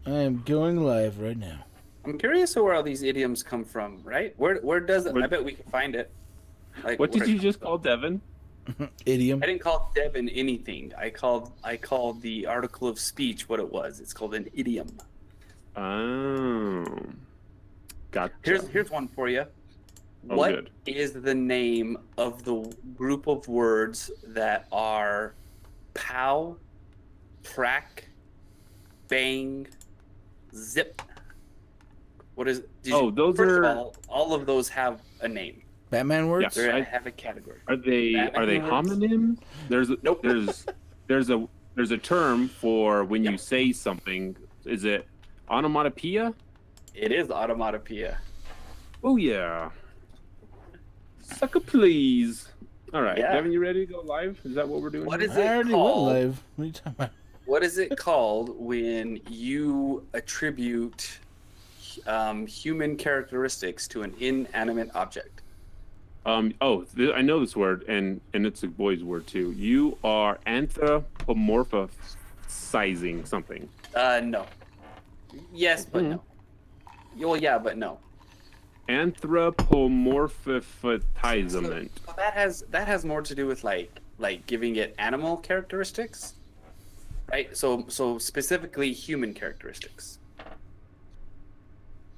I am going live right now. I'm curious where all these idioms come from, right? Where does it? I bet we can find it. Like, What did you just call Devon? Idiom. I didn't call Devon anything. I called the article of speech what it was. It's called an idiom. Oh, gotcha. Here's one for you. Oh, What good. is the name of the group of words that are pow, prack, bang, zip? What is? Those first are. of all of those have a name. Batman words? They have a category. Are they homonyms? Nope. There's a term for when you say something. Is it onomatopoeia? It is onomatopoeia. Oh yeah. Sucker, please. All right, Yeah. Devin, you ready to go live? Is that what we're doing? What here? is I it already called? went live. What are you talking about? What is it called when you attribute human characteristics to an inanimate object? I know this word, and it's a boy's word too. You are anthropomorphizing something. No. Yes, but no. Well, yeah, but no. Anthropomorphizement. So that has more to do with like giving it animal characteristics, right? So specifically human characteristics.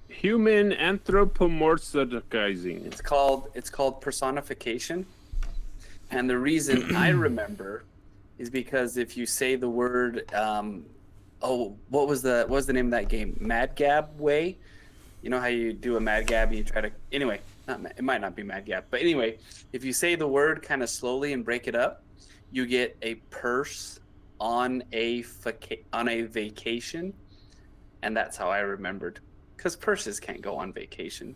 Human anthropomorphizing. It's called personification, and the reason I remember is because if you say the word, what was the name of that game? Mad Gab Way. You know how you do a Mad Gab and you try to. Anyway, it might not be Mad Gab, but anyway, if you say the word kind of slowly and break it up, you get a purse on a vacation, and that's how I remembered. Because purses can't go on vacation.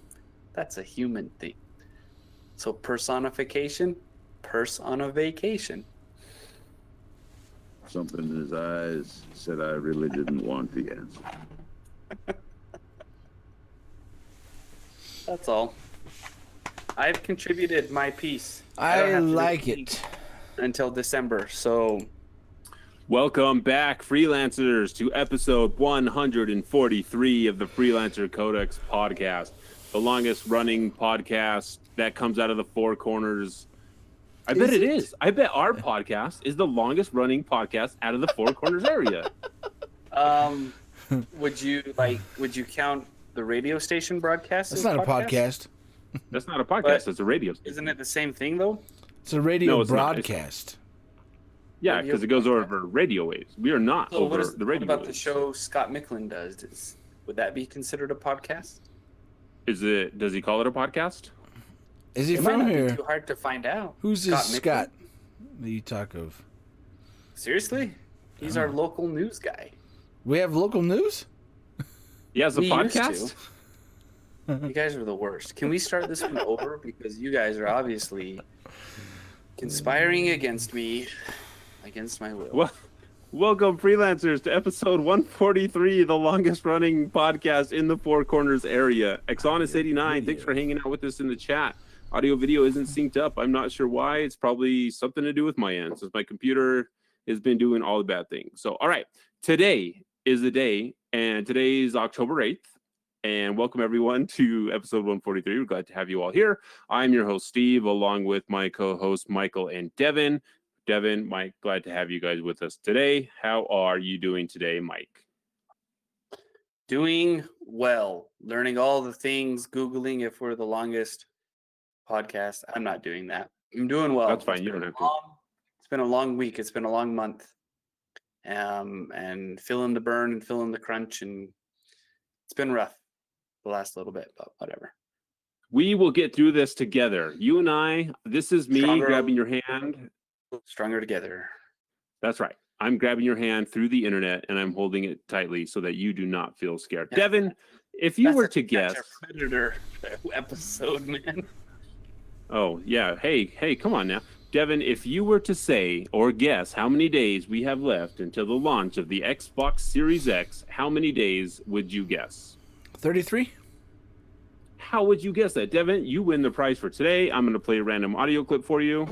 That's a human thing. So personification, purse on a vacation. Something in his eyes said I really didn't want the answer. That's all. I've contributed my piece. I don't have to like do it. until December. So Welcome back, freelancers, to episode 143 of the Freelancer Codex podcast, the longest running podcast that comes out of the four corners. I bet it is. I bet our podcast is the longest running podcast out of the four corners area. would you count the radio station broadcast? That's as not a podcast. That's not a podcast. It's a radio station. Isn't it the same thing though? It's a radio No, it's not. broadcast. Yeah, because it goes over radio waves. We are not So over the radio what about waves. the show Scott Micklin does? Would that be considered a podcast? Does he call it a podcast? Is he It might from not be here? too hard to find out. Who's this Micklin? Scott that you talk of? Seriously? He's our local news guy. We have local news? He has a We used podcast? You guys are the worst. Can we start this one over? Because you guys are obviously conspiring against me, against my will. Well, welcome, freelancers, to episode 143, the longest running podcast in the Four Corners area. Exonus89, thanks for hanging out with us in the chat. Audio video isn't synced up. I'm not sure why. It's probably something to do with my end, since my computer has been doing all the bad things. So, all right, today is the day, and today is October 8th. And welcome everyone to episode 143. We're glad to have you all here. I'm your host, Steve, along with my co-host, Michael and Devon. Devon, Mike, glad to have you guys with us today. How are you doing today, Mike? Doing well. Learning all the things, Googling if we're the longest podcast. I'm not doing that. I'm doing well. That's fine. You don't have to. It's been a long week. It's been a long month. And feeling the burn and feeling the crunch. And it's been rough the last little bit, but whatever. We will get through this together. You and I, this is me Stronger. grabbing your hand. Stronger together. That's right. I'm grabbing your hand through the internet and I'm holding it tightly so that you do not feel scared. Yeah. Devon, if you were to guess. That's a Predator episode, man. Oh, yeah. Hey, come on now. Devon, if you were to say or guess how many days we have left until the launch of the Xbox Series X, how many days would you guess? 33? How would you guess that? Devon, you win the prize for today. I'm going to play a random audio clip for you.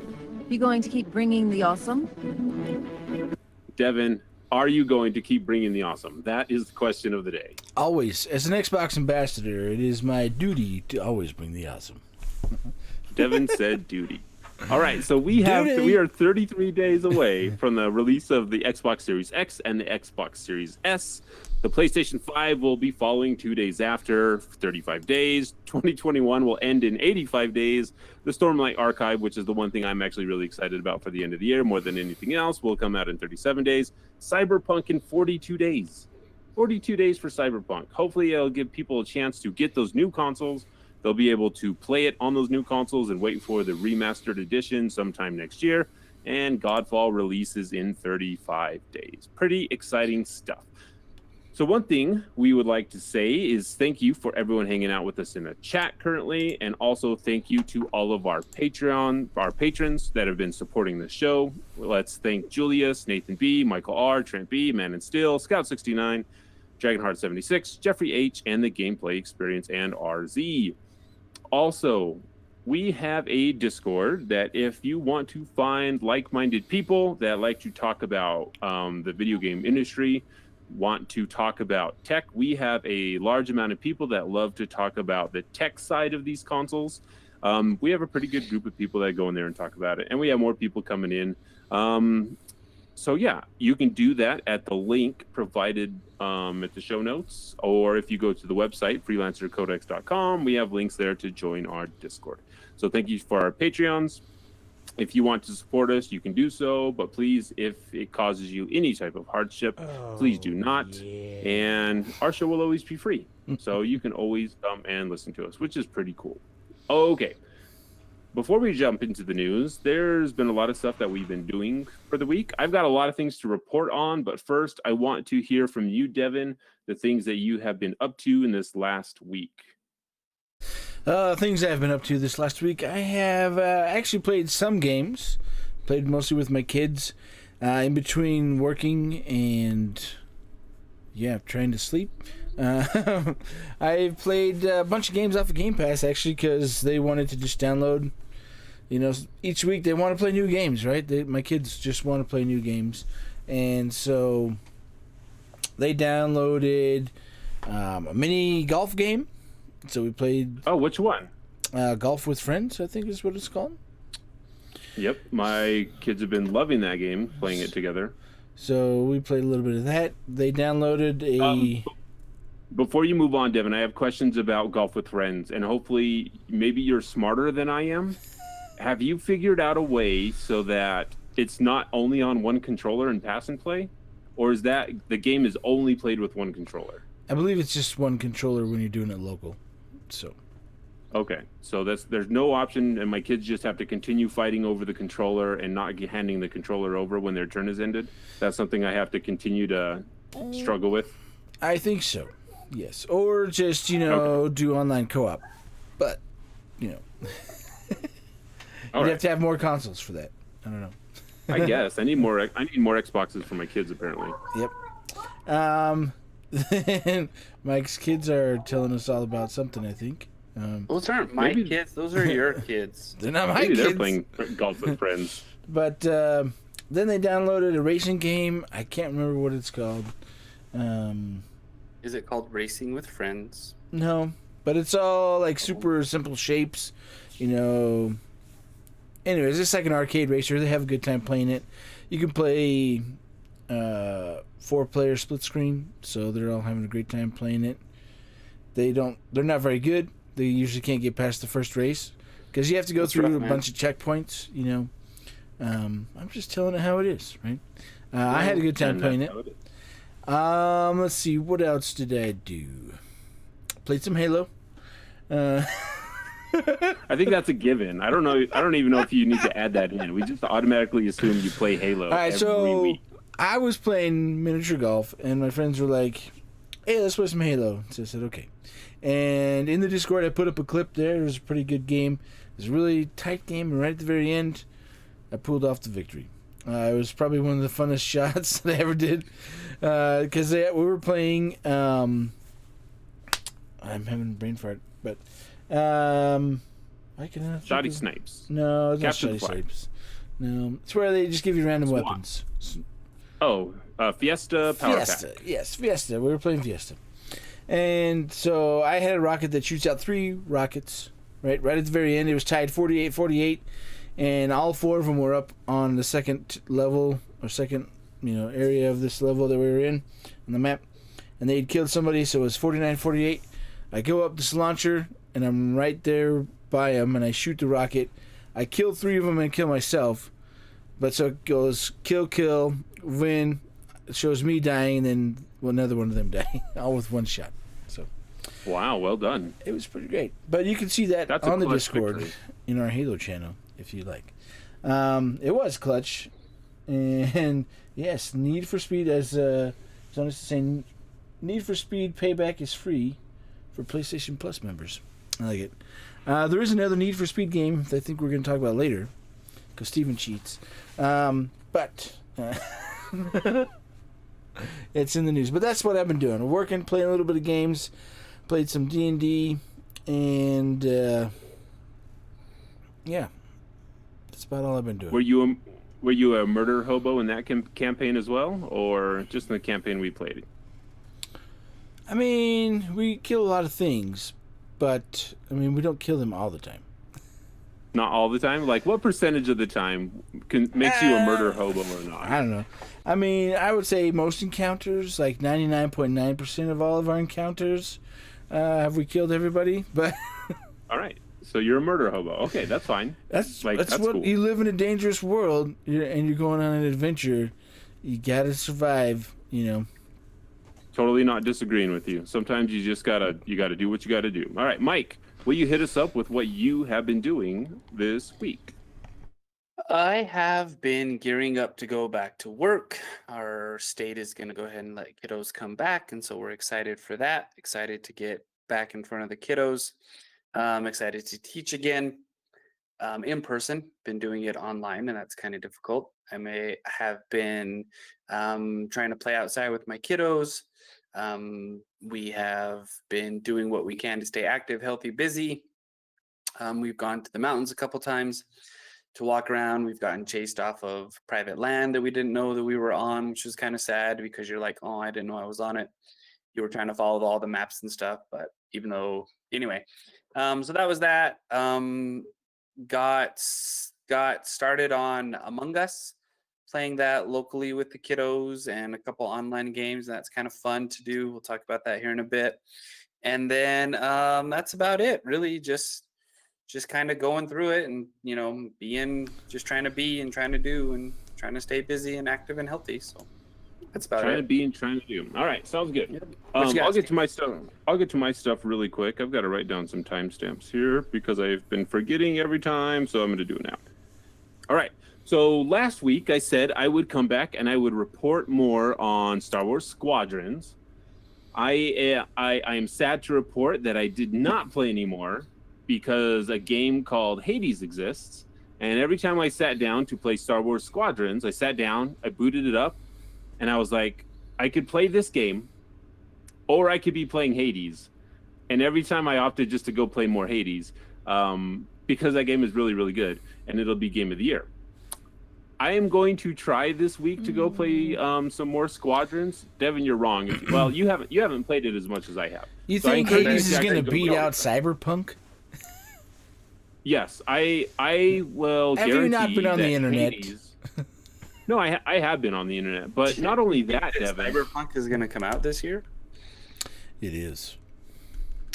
You going to keep bringing the awesome? Devon, Are you going to keep bringing the awesome? That is the question of the day. Always. As an Xbox ambassador, it is my duty to always bring the awesome. Devon said duty. All right, so we are 33 days away from the release of the Xbox Series X and the Xbox Series S. The PlayStation 5 will be following 2 days after, 35 days. 2021 will end in 85 days. The Stormlight Archive, which is the one thing I'm actually really excited about for the end of the year more than anything else, will come out in 37 days. Cyberpunk in 42 days. 42 days for Cyberpunk. Hopefully it'll give people a chance to get those new consoles. They'll be able to play it on those new consoles and wait for the remastered edition sometime next year. And Godfall releases in 35 days. Pretty exciting stuff. So one thing we would like to say is thank you for everyone hanging out with us in the chat currently. And also thank you to all of our patrons that have been supporting the show. Let's thank Julius, Nathan B, Michael R, Trent B, Man and Steel, Scout 69, Dragonheart 76, Jeffrey H, and the Gameplay Experience and RZ. Also, we have a Discord that if you want to find like-minded people that like to talk about the video game industry, want to talk about tech, we have a large amount of people that love to talk about the tech side of these consoles. We have a pretty good group of people that go in there and talk about it, and we have more people coming in. So yeah, you can do that at the link provided at the show notes, or if you go to the website, freelancercodex.com, we have links there to join our Discord. So thank you for our Patreons. If you want to support us, you can do so, but please, if it causes you any type of hardship, please do not. Yeah. And our show will always be free, so you can always come and listen to us, which is pretty cool. Okay. Before we jump into the news, there's been a lot of stuff that we've been doing for the week. I've got a lot of things to report on, but first I want to hear from you, Devon, the things that you have been up to in this last week. Things I've been up to this last week. I have actually played some games. Played mostly with my kids in between working and, trying to sleep. I played a bunch of games off of Game Pass, actually, because they wanted to just download. Each week they want to play new games, right? My kids just want to play new games. And so they downloaded a mini golf game. So we played... Oh, which one? Golf with Friends, I think is what it's called. Yep, my kids have been loving that game, playing it together. So we played a little bit of that. They downloaded a... Before you move on, Devon, I have questions about Golf with Friends, and hopefully maybe you're smarter than I am. Have you figured out a way so that it's not only on one controller and pass and play? Or is that the game is only played with one controller? I believe it's just one controller when you're doing it local. So... Okay, so there's no option, and my kids just have to continue fighting over the controller and not handing the controller over when their turn is ended? That's something I have to continue to struggle with? I think so, yes. Or just, do online co-op. But, you'd have to have more consoles for that. I don't know. I guess. I need more Xboxes for my kids, apparently. Yep. Mike's kids are telling us all about something, I think. Those aren't my kids. Those are your kids. They're not my kids. They're playing Golf with Friends. But then they downloaded a racing game. I can't remember what it's called. Is it called Racing with Friends? No, but it's all like super simple shapes. Anyways, it's like an arcade racer. They have a good time playing it. You can play 4-player split screen, so they're all having a great time playing it. They're not very good. They usually can't get past the first race because you have to go through a bunch of checkpoints. I'm just telling it how it is, right? I had a good time playing it. Let's see, what else did I do? Played some Halo. I think that's a given. I don't know. I don't even know if you need to add that in. We just automatically assume you play Halo. All right, every week. I was playing miniature golf, and my friends were like, "Hey, let's play some Halo." So I said, "Okay." And in the Discord, I put up a clip there. It was a pretty good game. It was a really tight game, and right at the very end, I pulled off the victory. It was probably one of the funnest shots that I ever did, because we were playing. I'm having a brain fart, but I can. Shoddy Snipes. No, it's not Shoddy Snipes. No, it's where they just give you random weapons. Oh, Fiesta Power Fiesta. Pack. Yes, Fiesta. We were playing Fiesta. And so I had a rocket that shoots out 3 rockets, right at the very end. It was tied 48-48, and all 4 of them were up on the second level, or second, area of this level that we were in on the map. And they'd killed somebody, so it was 49-48. I go up this launcher, and I'm right there by them, and I shoot the rocket. I kill 3 of them and kill myself. But so it goes kill, win. It shows me dying, and then another one of them dying, all with 1 shot. So, wow, well done. It was pretty great. But you can see that That's on the clutch Discord victory. in our Halo channel if you like. It was clutch, and yes, Need for Speed, as Jonas is saying, Need for Speed Payback is free for PlayStation Plus members. I like it. There is another Need for Speed game that I think we're going to talk about later, because Steven cheats. But it's in the news. But that's what I've been doing. Working, playing a little bit of games, played some D&D, and yeah, that's about all I've been doing. Were you a murder hobo in that campaign as well, or just in the campaign we played? I mean, we kill a lot of things, but we don't kill them all the time. Not all the time? Like, what percentage of the time makes you a murder hobo or not? I don't know. I would say most encounters, like 99.9% of all of our encounters, have we killed everybody? But all right. So you're a murder hobo. Okay, that's fine. That's what cool. You live in a dangerous world, and you're going on an adventure. You gotta survive, Totally not disagreeing with you. Sometimes you just gotta do what you gotta do. All right, Mike, will you hit us up with what you have been doing this week? I have been gearing up to go back to work. Our state is going to go ahead and let kiddos come back, and so we're excited for that. Excited to get back in front of the kiddos. Excited to teach again in person. Been doing it online, and that's kind of difficult. I may have been trying to play outside with my kiddos. We have been doing what we can to stay active, healthy, busy. We've gone to the mountains a couple times to walk around. We've gotten chased off of private land that we didn't know that we were on, which was kind of sad because you're like, oh, I didn't know I was on it. You were trying to follow all the maps and stuff, but anyway, so that was that. Got started on Among Us, playing that locally with the kiddos and a couple online games. And that's kind of fun to do. We'll talk about that here in a bit. And then that's about it, really. Just kind of going through it and, trying to be and trying to do and trying to stay busy and active and healthy. So that's about trying it. to be and trying to do. All right, sounds good. Yep. I'll get to my stuff. I'll get to my stuff really quick. I've got to write down some timestamps here because I've been forgetting every time, so I'm going to do it now. All right. So last week I said I would come back and I would report more on Star Wars Squadrons. I am sad to report that I did not play anymore because a game called Hades exists. And every time I sat down to play Star Wars Squadrons, I sat down, I booted it up, and I was like, I could play this game, or I could be playing Hades. And every time I opted just to go play more Hades, because that game is really, really good, and it'll be Game of the Year. I am going to try this week to go play some more Squadrons. Devon, you're wrong. Well, you haven't played it as much as I have. You So think I encourage Hades you is to going to actually beat go out Cyberpunk? Yes, I will Have you guarantee not been on the that internet? Hades... No, I have been on the internet, but not only that, Devon. Cyberpunk is going to come out this year? It is.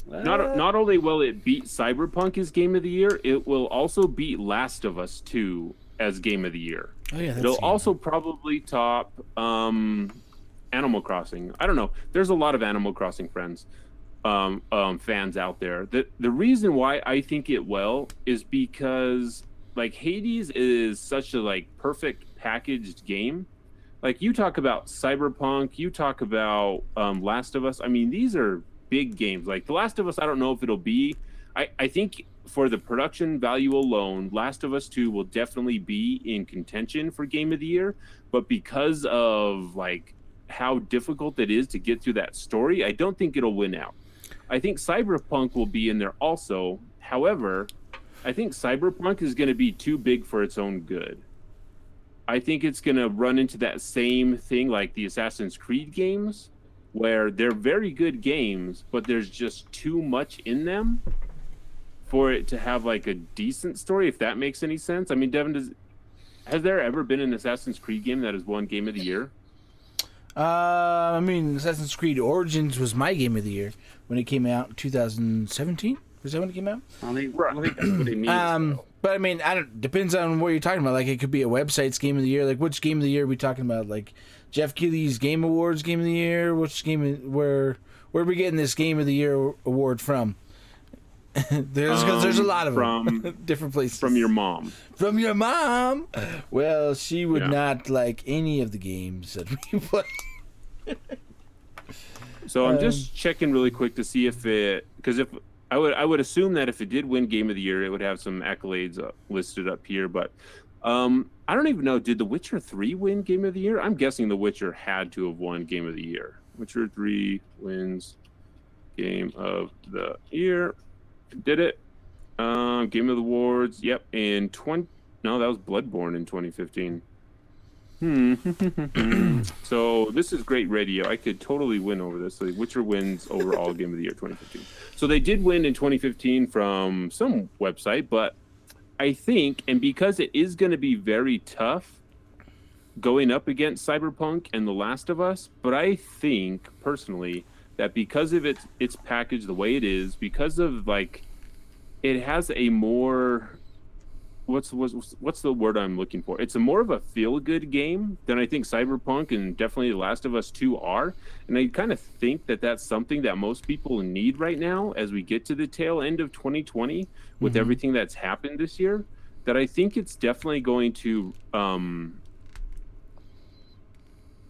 Not only will it beat Cyberpunk as Game of the Year, it will also beat Last of Us 2 as Game of the Year. Oh yeah, It'll also probably top Animal Crossing. I don't know. There's a lot of Animal Crossing fans out there. The reason why I think it will is because Hades is such a perfect packaged game. You talk about Cyberpunk, you talk about Last of Us. I mean, these are big games. The Last of Us, I don't know if it'll be. I think for the production value alone, Last of Us 2 will definitely be in contention for Game of the Year. But because of how difficult it is to get through that story, I don't think it'll win out. I think Cyberpunk will be in there also. However, I think Cyberpunk is going to be too big for its own good. I think it's going to run into that same thing like the Assassin's Creed games, where they're very good games, but there's just too much in them for it to have like a decent story, if that makes any sense. I mean, Devon, has there ever been an Assassin's Creed game that has won Game of the Year? I mean, Assassin's Creed Origins was my game of the year when it came out in 2017. Was that when it came out? I don't think that's what he means. But I mean, depends on what you're talking about. Like, it could be a website's game of the year. Like, which game of the year are we talking about? Like, Jeff Keighley's Game Awards game of the year? Where are we getting this game of the year award from? There's a lot of them. Different places. From your mom. From your mom? Well, she would not like any of the games that we play. So I'm just checking really quick to see if it, because if I would assume that if it did win Game of the Year, it would have some accolades listed up here. But I don't even know. Did The Witcher 3 win Game of the Year? I'm guessing The Witcher had to have won Game of the Year. Witcher 3 wins Game of the Year. Did it? Game of the Awards. Yep. No, that was Bloodborne in 2015. So this is great radio. I could totally win over this. So Witcher wins overall Game of the Year 2015. So they did win in 2015 from some website, but I think, and because it is going to be very tough going up against Cyberpunk and The Last of Us, but I think personally that because of its package the way it is, because of like it has a more what's the word I'm looking for? It's a more of a feel-good game than I think Cyberpunk and definitely The Last of Us 2 are. And I kind of think that that's something that most people need right now as we get to the tail end of 2020 with everything that's happened this year, that I think it's definitely going to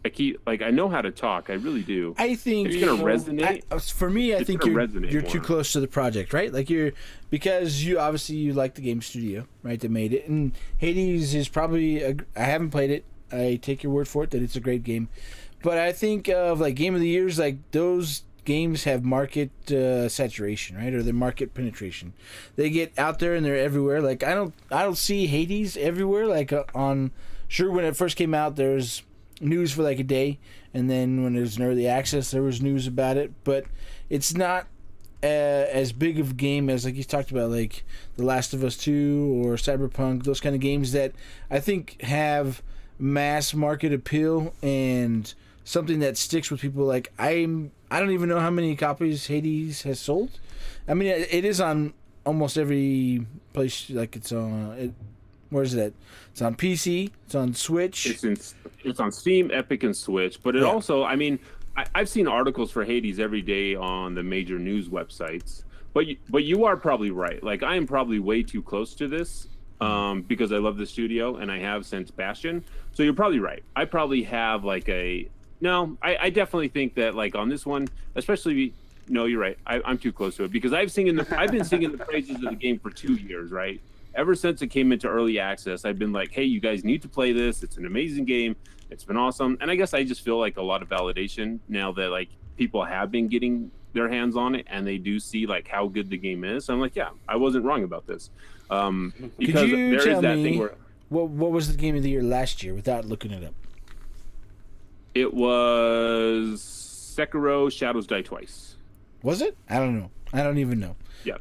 I know how to talk. I really do. I think it's going to resonate. For me, I think you're too close to the project, right? Like because you obviously like the game studio, right, that made it. And Hades is probably I haven't played it. I take your word for it that it's a great game. But I think of like Game of the Years, like those games have market saturation, right? Or their market penetration. They get out there and they're everywhere. Like I don't see Hades everywhere. Like when it first came out, there's news for like a day, and then when it was in early access there was news about it, but it's not as big of a game as like you talked about, like The Last of Us 2 or Cyberpunk, those kind of games that I think have mass market appeal and something that sticks with people. Like I don't even know how many copies Hades has sold. I mean, it is on almost every place. Like it's on where is it at? It's on PC. It's on Switch. It's on Steam, Epic, and Switch. But it also, I mean, I've seen articles for Hades every day on the major news websites. But you are probably right. Like I am probably way too close to this because I love the studio and I have since Bastion. So you're probably right. I probably have like I definitely think that like on this one, especially. No, you're right. I'm too close to it because I've been singing the praises of the game for 2 years, right? Ever since it came into early access, I've been like, hey, you guys need to play this. It's an amazing game. It's been awesome. And I guess I just feel like a lot of validation now that like people have been getting their hands on it and they do see like how good the game is. So I'm like, yeah, I wasn't wrong about this. Because could you there tell is that me thing where what was the game of the year last year without looking it up? it was Sekiro Shadows Die Twice. Was it? I don't know. I don't even know. Yes,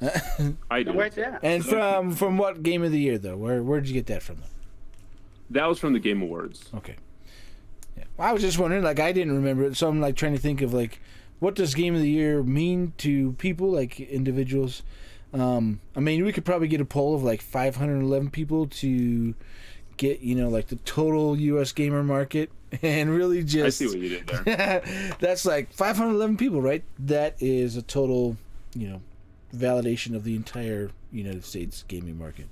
I do. Wait, yeah. And from what game of the year though? Where did you get that from? Though? That was from the Game Awards. Okay. Yeah. Well, I was just wondering. Like I didn't remember it, so I'm like trying to think of like what does game of the year mean to people, like individuals. I mean, we could probably get a poll of like 511 people to get like the total U.S. gamer market, and really just. I see what you did there. That's like 511 people, right? That is a total, validation of the entire United States gaming market.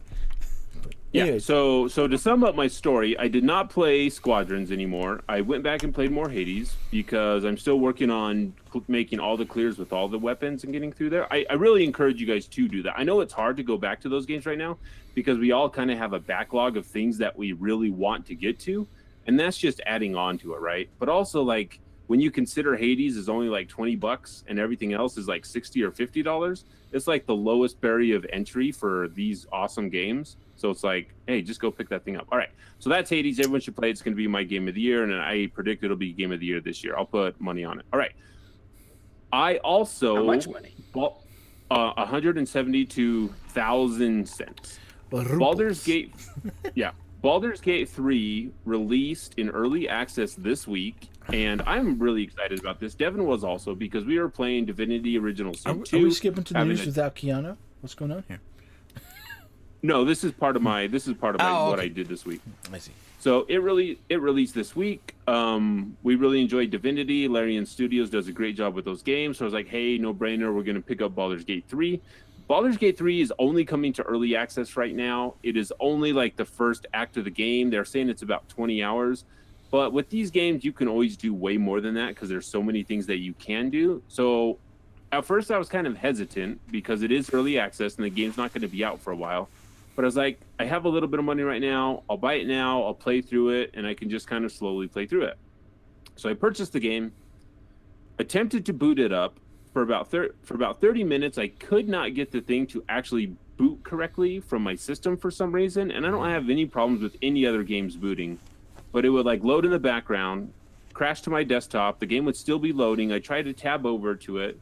But yeah. So to sum up my story, I did not play Squadrons anymore. I went back and played more Hades because I'm still working on making all the clears with all the weapons and getting through there. I really encourage you guys to do that. I know it's hard to go back to those games right now because we all kind of have a backlog of things that we really want to get to, and that's just adding on to it, right? But also like when you consider Hades is only like $20 and everything else is like $60 or $50, it's like the lowest barrier of entry for these awesome games. So it's like, hey, just go pick that thing up. All right. So that's Hades. Everyone should play it. It's going to be my game of the year. And I predict it'll be game of the year this year. I'll put money on it. All right. I also How much money? bought 172,000 cents. Baldur's Gate. Yeah. Baldur's Gate 3 released in early access this week. And I'm really excited about this. Devon was also, because we were playing Divinity Original Sin 2. Are we skipping to the news without Keanu? What's going on here? No, this is part of my okay. what I did this week. I see. So it released this week. We really enjoyed Divinity. Larian Studios does a great job with those games. So I was like, hey, no brainer, we're gonna pick up Baldur's Gate 3. Baldur's Gate 3 is only coming to early access right now. It is only like the first act of the game. They're saying it's about 20 hours. But with these games, you can always do way more than that because there's so many things that you can do. So at first I was kind of hesitant because it is early access and the game's not going to be out for a while. But I was like, I have a little bit of money right now. I'll buy it now. I'll play through it, and I can just kind of slowly play through it. So I purchased the game, attempted to boot it up for about 30 minutes. I could not get the thing to actually boot correctly from my system for some reason, and I don't have any problems with any other games booting. But it would like load in the background, crash to my desktop. The game would still be loading. I tried to tab over to it.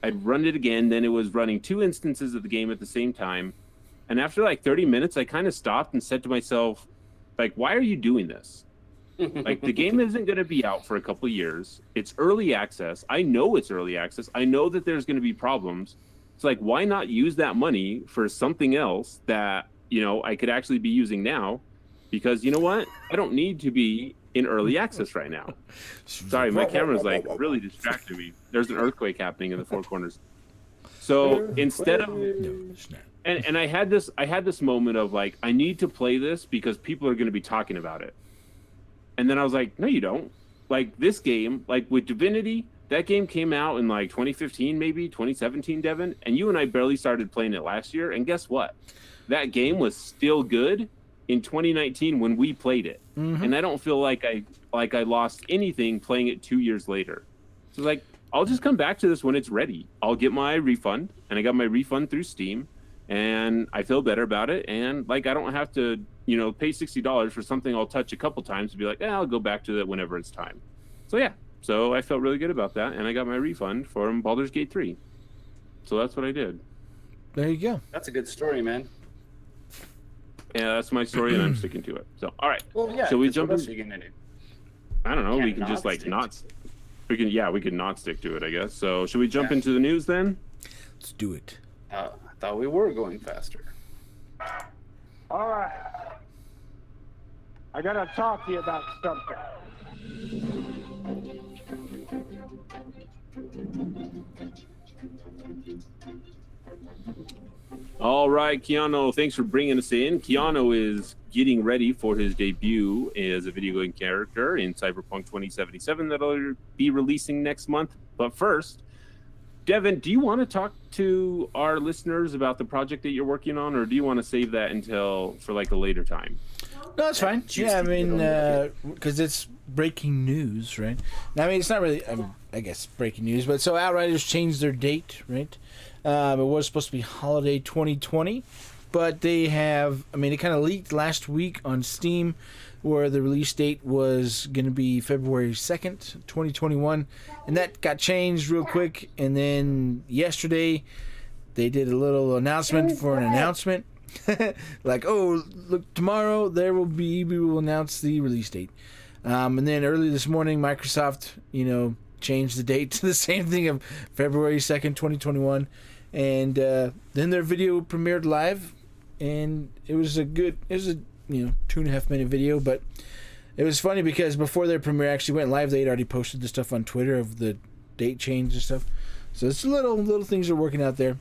I'd run it again. Then it was running 2 instances of the game at the same time. And after like 30 minutes, I kind of stopped and said to myself, like, why are you doing this? Like, the game isn't going to be out for a couple of years. It's early access. I know it's early access. I know that there's going to be problems. It's like, why not use that money for something else that, you know, I could actually be using now? Because you know what? I don't need to be in early access right now. Sorry, my camera's like really distracting me. There's an earthquake happening in the Four Corners. So instead of, and I had this moment of like, I need to play this because people are going to be talking about it. And then I was like, no, you don't. Like this game, like with Divinity, that game came out in like 2015, maybe 2017, Devon. And you and I barely started playing it last year. And guess what? That game was still good in 2019 when we played it. Mm-hmm. And I don't feel like I lost anything playing it 2 years later. So like, I'll just come back to this when it's ready. I'll get my refund, and I got my refund through Steam, and I feel better about it. And like, I don't have to, you know, pay $60 for something I'll touch a couple times to be like, I'll go back to that whenever it's time. So yeah, so I felt really good about that, and I got my refund from Baldur's Gate 3. So that's what I did. There you go. That's a good story, man. Yeah, that's my story, and I'm sticking to it. So, all right. Well, yeah. So we jump in. What else are you gonna do? I don't know. We can just like not. We can not stick to it, I guess. So, should we jump into the news then? Let's do it. I thought we were going faster. All right. I gotta talk to you about something. All right, Keanu, thanks for bringing us in. Keanu is getting ready for his debut as a video game character in Cyberpunk 2077 that'll be releasing next month. But first, Devon, do you want to talk to our listeners about the project that you're working on, or do you want to save that for like a later time? No, it's fine. Yeah, I mean, because it's breaking news, right? I mean, it's not really, I guess, breaking news, but so Outriders changed their date, right? It was supposed to be holiday 2020, but they have, I mean, it kind of leaked last week on Steam where the release date was going to be February 2nd, 2021, and that got changed real quick, and then yesterday they did a little announcement for an announcement. Like, oh, look, tomorrow we will announce the release date. And then early this morning, Microsoft, changed the date to the same thing of February 2nd, 2021. And then their video premiered live, and it was a 2.5 minute video, but it was funny because before their premiere actually went live, they had already posted the stuff on Twitter of the date change and stuff. So it's little things are working out there.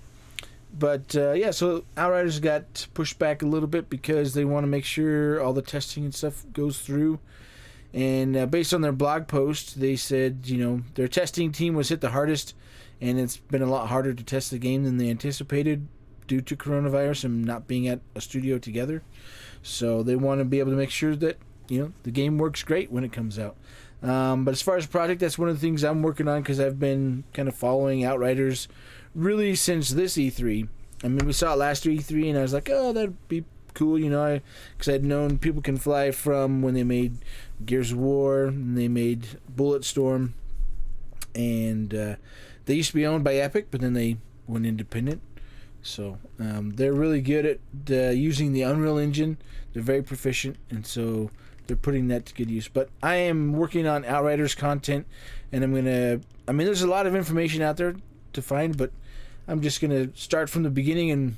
But so Outriders got pushed back a little bit because they want to make sure all the testing and stuff goes through. And based on their blog post, they said, their testing team was hit the hardest, and it's been a lot harder to test the game than they anticipated due to coronavirus and not being at a studio together. So they want to be able to make sure that, the game works great when it comes out. But as far as project, that's one of the things I'm working on because I've been kind of following Outriders really since this E3. I mean, we saw it last E3, and I was like, oh, that'd be cool, because I'd known People Can Fly from when they made Gears of War, and they made Bulletstorm, and they used to be owned by Epic, but then they went independent. So they're really good at using the Unreal Engine. They're very proficient, and so they're putting that to good use. But I am working on Outriders content, and there's a lot of information out there to find, but I'm just going to start from the beginning, and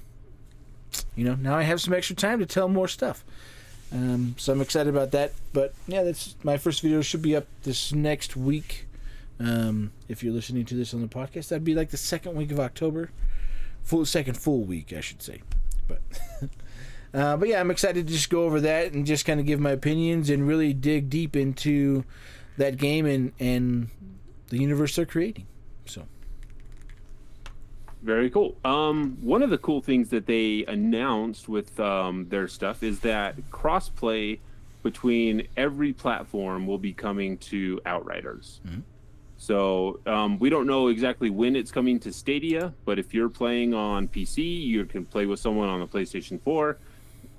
now I have some extra time to tell more stuff. So I'm excited about that. But yeah, that's my first video. Should be up this next week. If you're listening to this on the podcast, that'd be like the second week of October. Second full week, I should say. But but yeah, I'm excited to just go over that and just kind of give my opinions and really dig deep into that game and the universe they're creating. So very cool. One of the cool things that they announced with their stuff is that crossplay between every platform will be coming to Outriders. Mm-hmm. So we don't know exactly when it's coming to Stadia, but if you're playing on PC, you can play with someone on the PlayStation 4,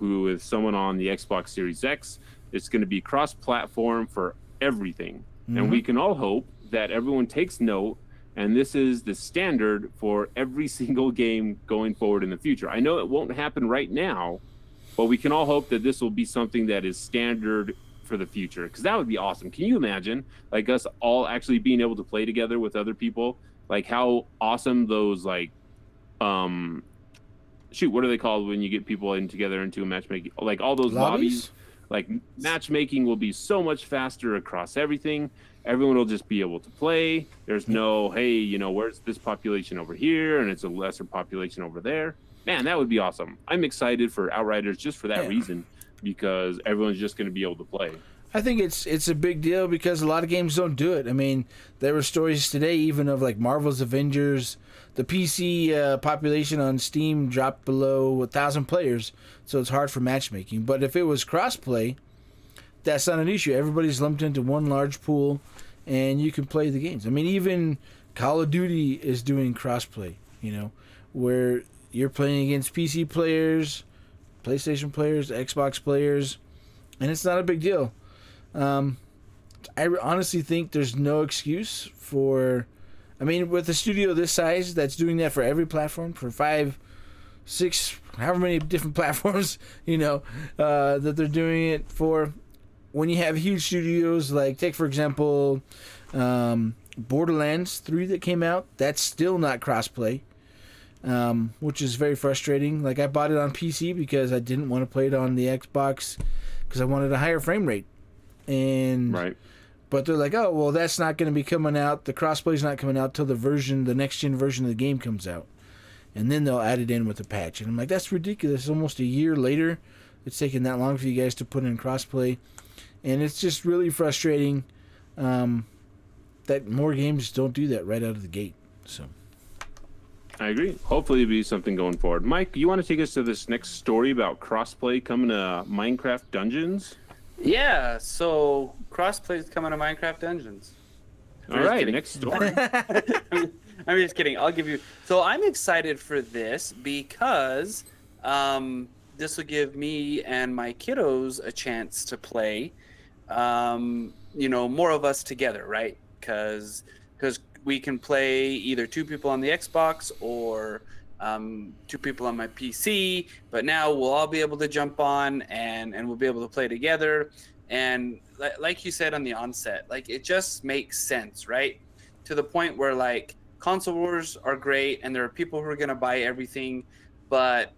with someone on the Xbox Series X. It's going to be cross-platform for everything. Mm-hmm. And we can all hope that everyone takes note, and this is the standard for every single game going forward in the future. I know it won't happen right now, but we can all hope that this will be something that is standard for the future, because that would be awesome. Can you imagine like us all actually being able to play together with other people? Like how awesome those what are they called when you get people in together into a matchmaking, like all those lobbies? Like matchmaking will be so much faster across everything. Everyone will just be able to play. There's no, hey, where's this population over here and it's a lesser population over there. Man, that would be awesome. I'm excited for Outriders just for that reason, because everyone's just going to be able to play. I think it's a big deal because a lot of games don't do it. I mean, there were stories today even of like Marvel's Avengers. The PC population on Steam dropped below 1,000 players, so it's hard for matchmaking. But if it was crossplay, that's not an issue. Everybody's lumped into one large pool, and you can play the games. I mean, even Call of Duty is doing crossplay, where you're playing against PC players, PlayStation players, Xbox players, and it's not a big deal. I honestly think there's no excuse for... I mean, with a studio this size that's doing that for every platform, for 5, 6, however many different platforms, that they're doing it for. When you have huge studios, like, take for example, Borderlands 3 that came out, that's still not crossplay, which is very frustrating. Like, I bought it on PC because I didn't want to play it on the Xbox because I wanted a higher frame rate. And right. But they're like, oh, well, that's not going to be coming out. The crossplay's not coming out till the next-gen version of the game comes out. And then they'll add it in with a patch. And I'm like, that's ridiculous. Almost a year later, it's taking that long for you guys to put in crossplay. And it's just really frustrating that more games don't do that right out of the gate. So I agree. Hopefully it'll be something going forward. Mike, you want to take us to this next story about crossplay coming to Minecraft Dungeons? Yeah, so crossplay is coming to Minecraft Dungeons. All right, next story. I'm just kidding. I'll give you... So I'm excited for this because this will give me and my kiddos a chance to play, more of us together, right? Because we can play either 2 people on the Xbox or 2 people on my PC, but now we'll all be able to jump on and we'll be able to play together. And like you said on the onset, like it just makes sense, right? To the point where like console wars are great and there are people who are going to buy everything, but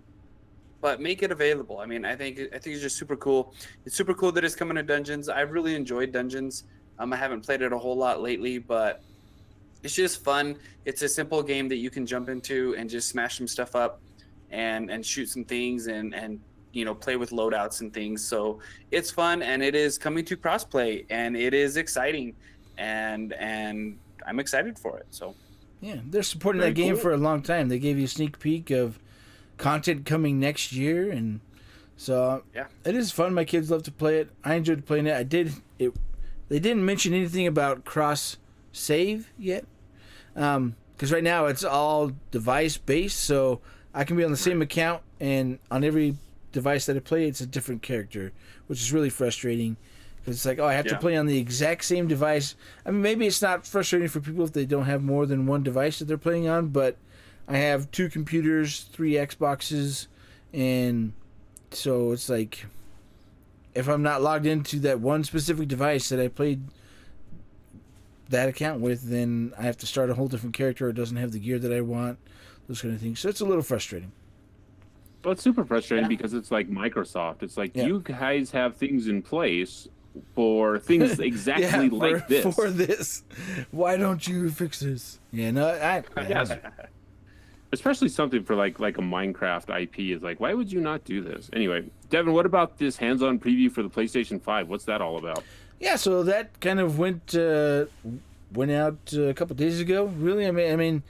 make it available. I mean, I think it's just super cool. It's super cool that it's coming to Dungeons. I've really enjoyed Dungeons. I haven't played it a whole lot lately, but it's just fun. It's a simple game that you can jump into and just smash some stuff up and shoot some things and play with loadouts and things. So it's fun, and it is coming to crossplay, and it is exciting, and I'm excited for it. So yeah, they're supporting that game for a long time. They gave you a sneak peek of content coming next year, and so yeah, it is fun. My kids love to play it. I enjoyed playing it. They they didn't mention anything about cross save yet. Because right now it's all device based, so I can be on the same account, and on every device that I play, it's a different character, which is really frustrating. Because it's like, oh, I have to play on the exact same device. I mean, maybe it's not frustrating for people if they don't have more than one device that they're playing on, but I have 2 computers, 3 Xboxes, and so it's like, if I'm not logged into that one specific device that I played that account with, then I have to start a whole different character, or it doesn't have the gear that I want, those kind of things. So it's a little frustrating. Well, it's super frustrating because it's like Microsoft. It's like, you guys have things in place for things exactly like this. For this. Why don't you fix this? Yeah, no, Especially something for like a Minecraft IP is like, why would you not do this? Anyway, Devin, what about this hands-on preview for the PlayStation 5? What's that all about? Yeah, so that kind of went out a couple days ago. Really, I mean,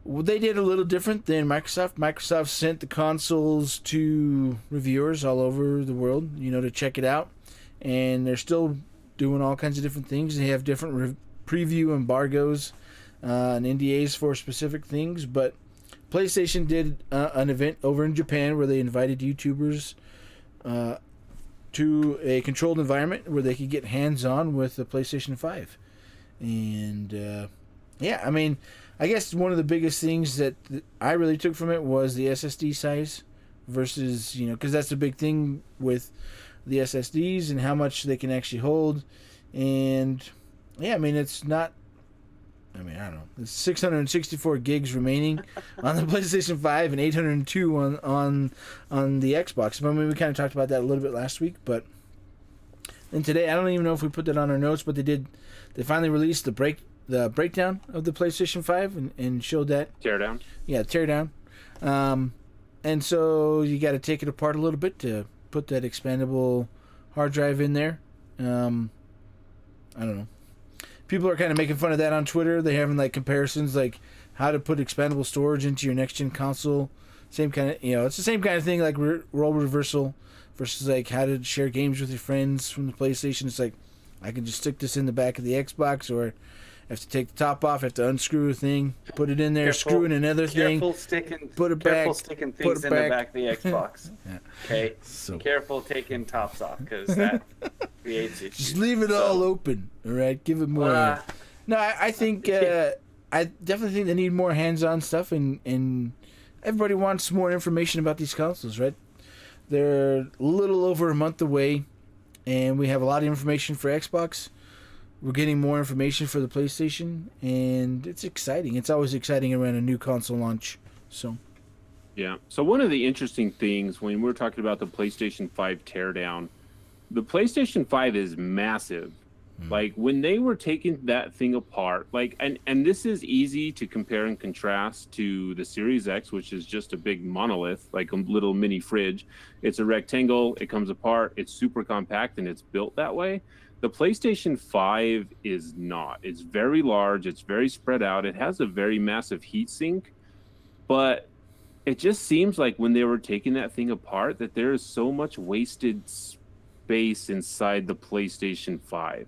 they did a little different than Microsoft. Microsoft sent the consoles to reviewers all over the world, to check it out, and they're still doing all kinds of different things. They have different preview embargoes and NDAs for specific things, but PlayStation did an event over in Japan where they invited YouTubers to a controlled environment where they could get hands-on with the PlayStation 5. And I mean, I guess one of the biggest things that I really took from it was the SSD size versus, because that's the big thing with the SSDs and how much they can actually hold. And I mean, it's not, I don't know. It's 664 gigs remaining on the PlayStation 5 and 802 on the Xbox. I mean, we kind of talked about that a little bit last week, but then today, I don't even know if we put that on our notes, but they finally released the breakdown of the PlayStation 5 and showed that. Teardown? Yeah, teardown. And so you got to take it apart a little bit to put that expandable hard drive in there. I don't know. People are kind of making fun of that on Twitter. They're having like comparisons, like how to put expandable storage into your next gen console. Same kind of, it's the same kind of thing, like role reversal versus like how to share games with your friends from the PlayStation. It's like, I can just stick this in the back of the Xbox, or I have to take the top off, I have to unscrew a thing, put it in there, screw in another thing, put it back, careful sticking things in the back of the Xbox. Okay, So careful taking tops off, because that creates issues. just leave it all open, all right? Give it more. No, I think I definitely think they need more hands-on stuff, and everybody wants more information about these consoles, right? They're a little over a month away, and we have a lot of information for Xbox. We're getting more information for the PlayStation, and it's exciting. It's always exciting around a new console launch. So, yeah. So one of the interesting things when we're talking about the PlayStation 5 teardown, the PlayStation 5 is massive. Like when they were taking that thing apart, like, and this is easy to compare and contrast to the Series X, which is just a big monolith, like a little mini fridge. It's a rectangle, it comes apart, it's super compact, and it's built that way. The PlayStation 5 is not. It's very large, it's very spread out, it has a very massive heatsink, but it just seems like when they were taking that thing apart that there is so much wasted space inside the PlayStation 5.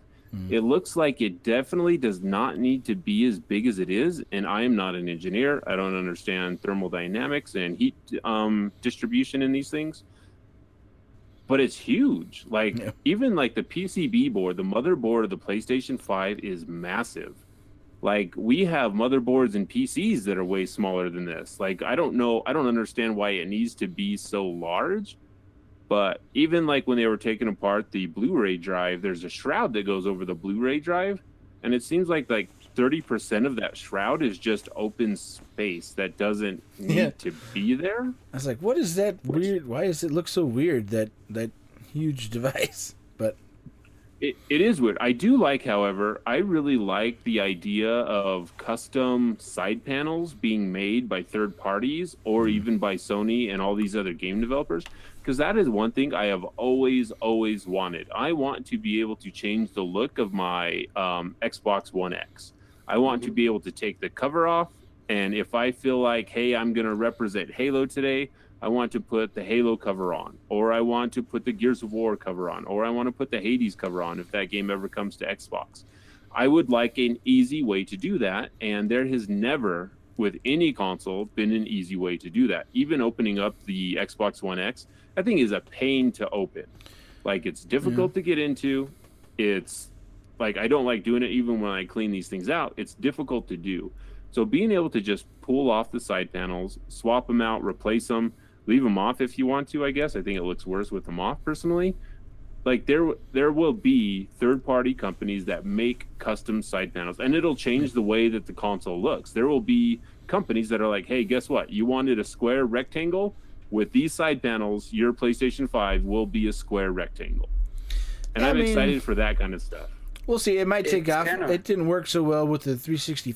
It looks like it definitely does not need to be as big as it is, and I am not an engineer. I don't understand thermodynamics and heat distribution in these things, but it's huge. Like, even like the PCB board, the motherboard of the PlayStation 5 is massive. Like, we have motherboards and PCs that are way smaller than this. Like, I don't understand why it needs to be so large. But even like when they were taking apart the Blu-ray drive, there's a shroud that goes over the Blu-ray drive, and it seems like 30% of that shroud is just open space that doesn't need to be there. I was like, what is that weird? Why does it look so weird, that huge device? But it is weird. I do like, however, I really like the idea of custom side panels being made by third parties or even by Sony and all these other game developers. Because that is one thing I have always wanted. I want to be able to change the look of my Xbox One X. I want to be able to take the cover off, and if I feel like, hey, I'm going to represent Halo today, I want to put the Halo cover on, or I want to put the Gears of War cover on, or I want to put the Hades cover on if that game ever comes to Xbox. I would like an easy way to do that, and there has never, with any console, been an easy way to do that. Even opening up the Xbox One X, I think is a pain to open. Like, it's difficult to get into. It's like, I don't like doing it even when I clean these things out. It's difficult to do. So being able to just pull off the side panels, swap them out, replace them, leave them off if you want to, I guess. I think it looks worse with them off, personally. Like, there will be third-party companies that make custom side panels, and it'll change the way that the console looks. There will be companies that are like, hey, guess what? You wanted a square rectangle? With these side panels, your PlayStation 5 will be a square rectangle. And I'm excited for that kind of stuff. We'll see. It might take off. Kinda... It didn't work so well with the 360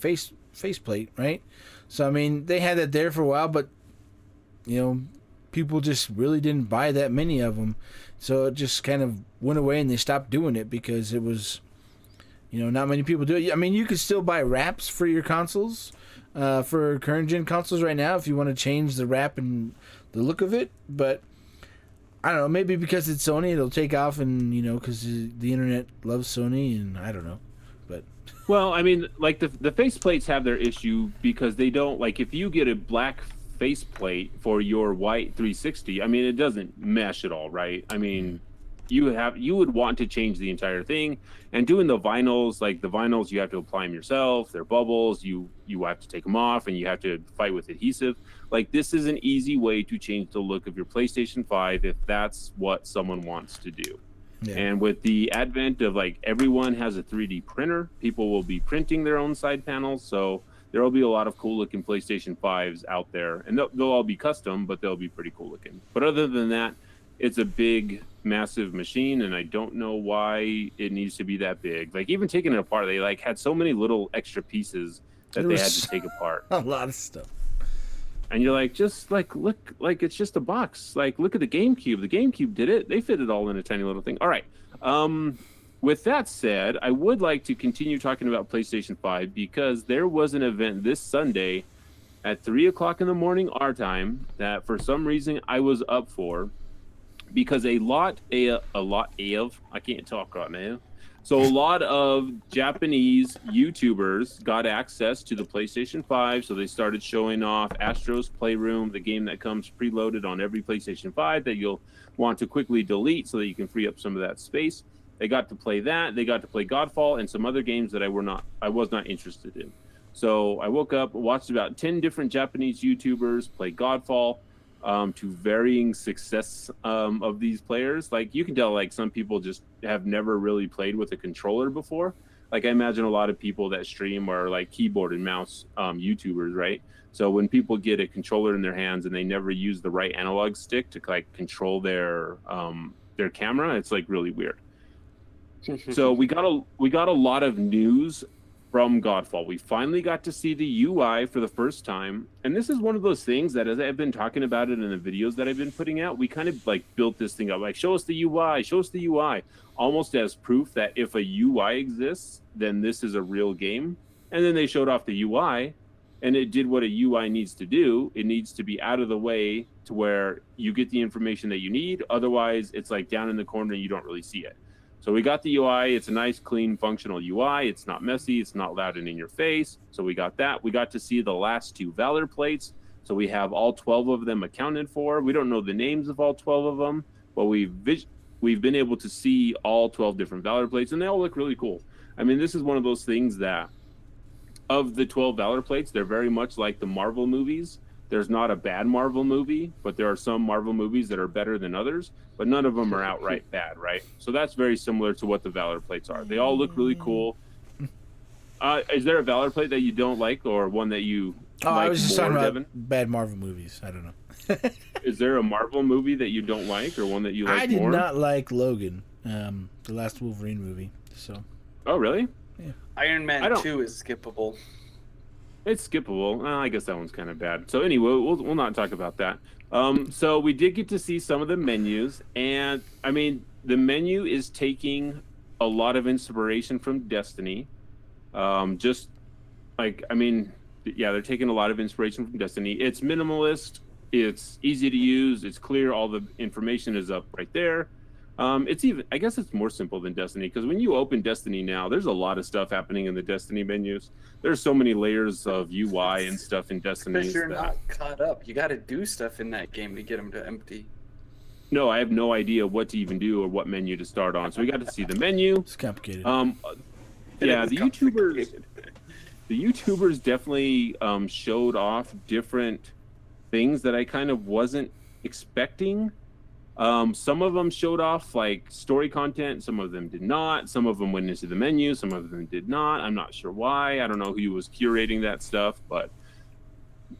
faceplate, right? So, I mean, they had that there for a while, but, you know, people just really didn't buy that many of them. So it just kind of went away and they stopped doing it because it was, you know, not many people do it. I mean, you could still buy wraps for your consoles, for current gen consoles right now if you want to change the wrap and the look of it. But I don't know, maybe because it's Sony, it'll take off, and, you know, because the internet loves Sony, and I don't know. But well, I mean, like the faceplates have their issue because they don't, like, if you get a black faceplate for your white 360, I mean, it doesn't mesh at all, right? I mean, you would want to change the entire thing. And doing the vinyls, like the vinyls, you have to apply them yourself. They're bubbles. You have to take them off, and you have to fight with adhesive. Like, this is an easy way to change the look of your PlayStation 5 if that's what someone wants to do. Yeah. And with the advent of, like, everyone has a 3D printer, people will be printing their own side panels. So there will be a lot of cool looking PlayStation 5s out there, and they'll all be custom, but they'll be pretty cool looking. But other than that, it's a big, massive machine, and I don't know why it needs to be that big. Like, even taking it apart, they like had so many little extra pieces that they had to take apart. A lot of stuff. And you're like, just like, look, like, it's just a box. Like, look at the GameCube. The GameCube did it. They fit it all in a tiny little thing. All right. With that said, I would like to continue talking about PlayStation 5 because there was an event this Sunday at 3 o'clock in the morning our time that for some reason I was up for, because a lot of I can't talk right now. So a lot of Japanese YouTubers got access to the PlayStation 5, so they started showing off Astro's Playroom, the game that comes preloaded on every PlayStation 5 that you'll want to quickly delete so that you can free up some of that space. They got to play that. They got to play Godfall and some other games that I was not interested in. So I woke up, watched about 10 different Japanese YouTubers play Godfall, to varying success of these players. Like, you can tell, like, some people just have never really played with a controller before. Like, I imagine a lot of people that stream are like keyboard and mouse YouTubers, right? So when people get a controller in their hands and they never use the right analog stick to, like, control their camera, it's, like, really weird. So we got a lot of news from Godfall. We finally got to see the UI for the first time. And this is one of those things that, as I've been talking about it in the videos that I've been putting out, we kind of, like, built this thing up, like, show us the UI, almost as proof that if a UI exists, then this is a real game. And then they showed off the UI, and it did what a UI needs to do. It needs to be out of the way to where you get the information that you need. Otherwise, it's, like, down in the corner and you don't really see it. So we got the UI. It's a nice, clean, functional UI. It's not messy. It's not loud and in your face. So we got that. We got to see the last 2 Valor plates. So we have all 12 of them accounted for. We don't know the names of all 12 of them, but we've been able to see all 12 different Valor plates, and they all look really cool. I mean, this is one of those things that, of the 12 Valor plates, they're very much like the Marvel movies. There's not a bad Marvel movie, but there are some Marvel movies that are better than others, but none of them are outright bad, right? So that's very similar to what the Valor plates are. They all look really cool. Is there a Valor plate that you don't like, or one that you like I was just more, talking about Devon? bad Marvel movies. I don't know. Is there a Marvel movie that you don't like, or one that you like more? I did not like Logan, the last Wolverine movie. So. Oh, really? Yeah. Iron Man 2 is skippable. It's skippable. Well, I guess that one's kind of bad. So anyway, we'll not talk about that. So we did get to see some of the menus, and I mean, the menu is taking a lot of inspiration from Destiny. Just like, I mean, yeah, they're taking a lot of inspiration from Destiny. It's minimalist. It's easy to use. It's clear. All the information is up right there. I guess it's more simple than Destiny, because when you open Destiny now, there's a lot of stuff happening in the Destiny menus. There's so many layers of UI and stuff in Destiny. Because you're not caught up. You got to do stuff in that game to get them to empty. No, I have no idea what to even do or what menu to start on. So we got to see the menu. It's complicated. Yeah, the YouTubers definitely showed off different things that I kind of wasn't expecting. Some of them showed off like story content, some of them did not. Some of them went into the menu, some of them did not. I'm not sure why. I don't know who was curating that stuff, but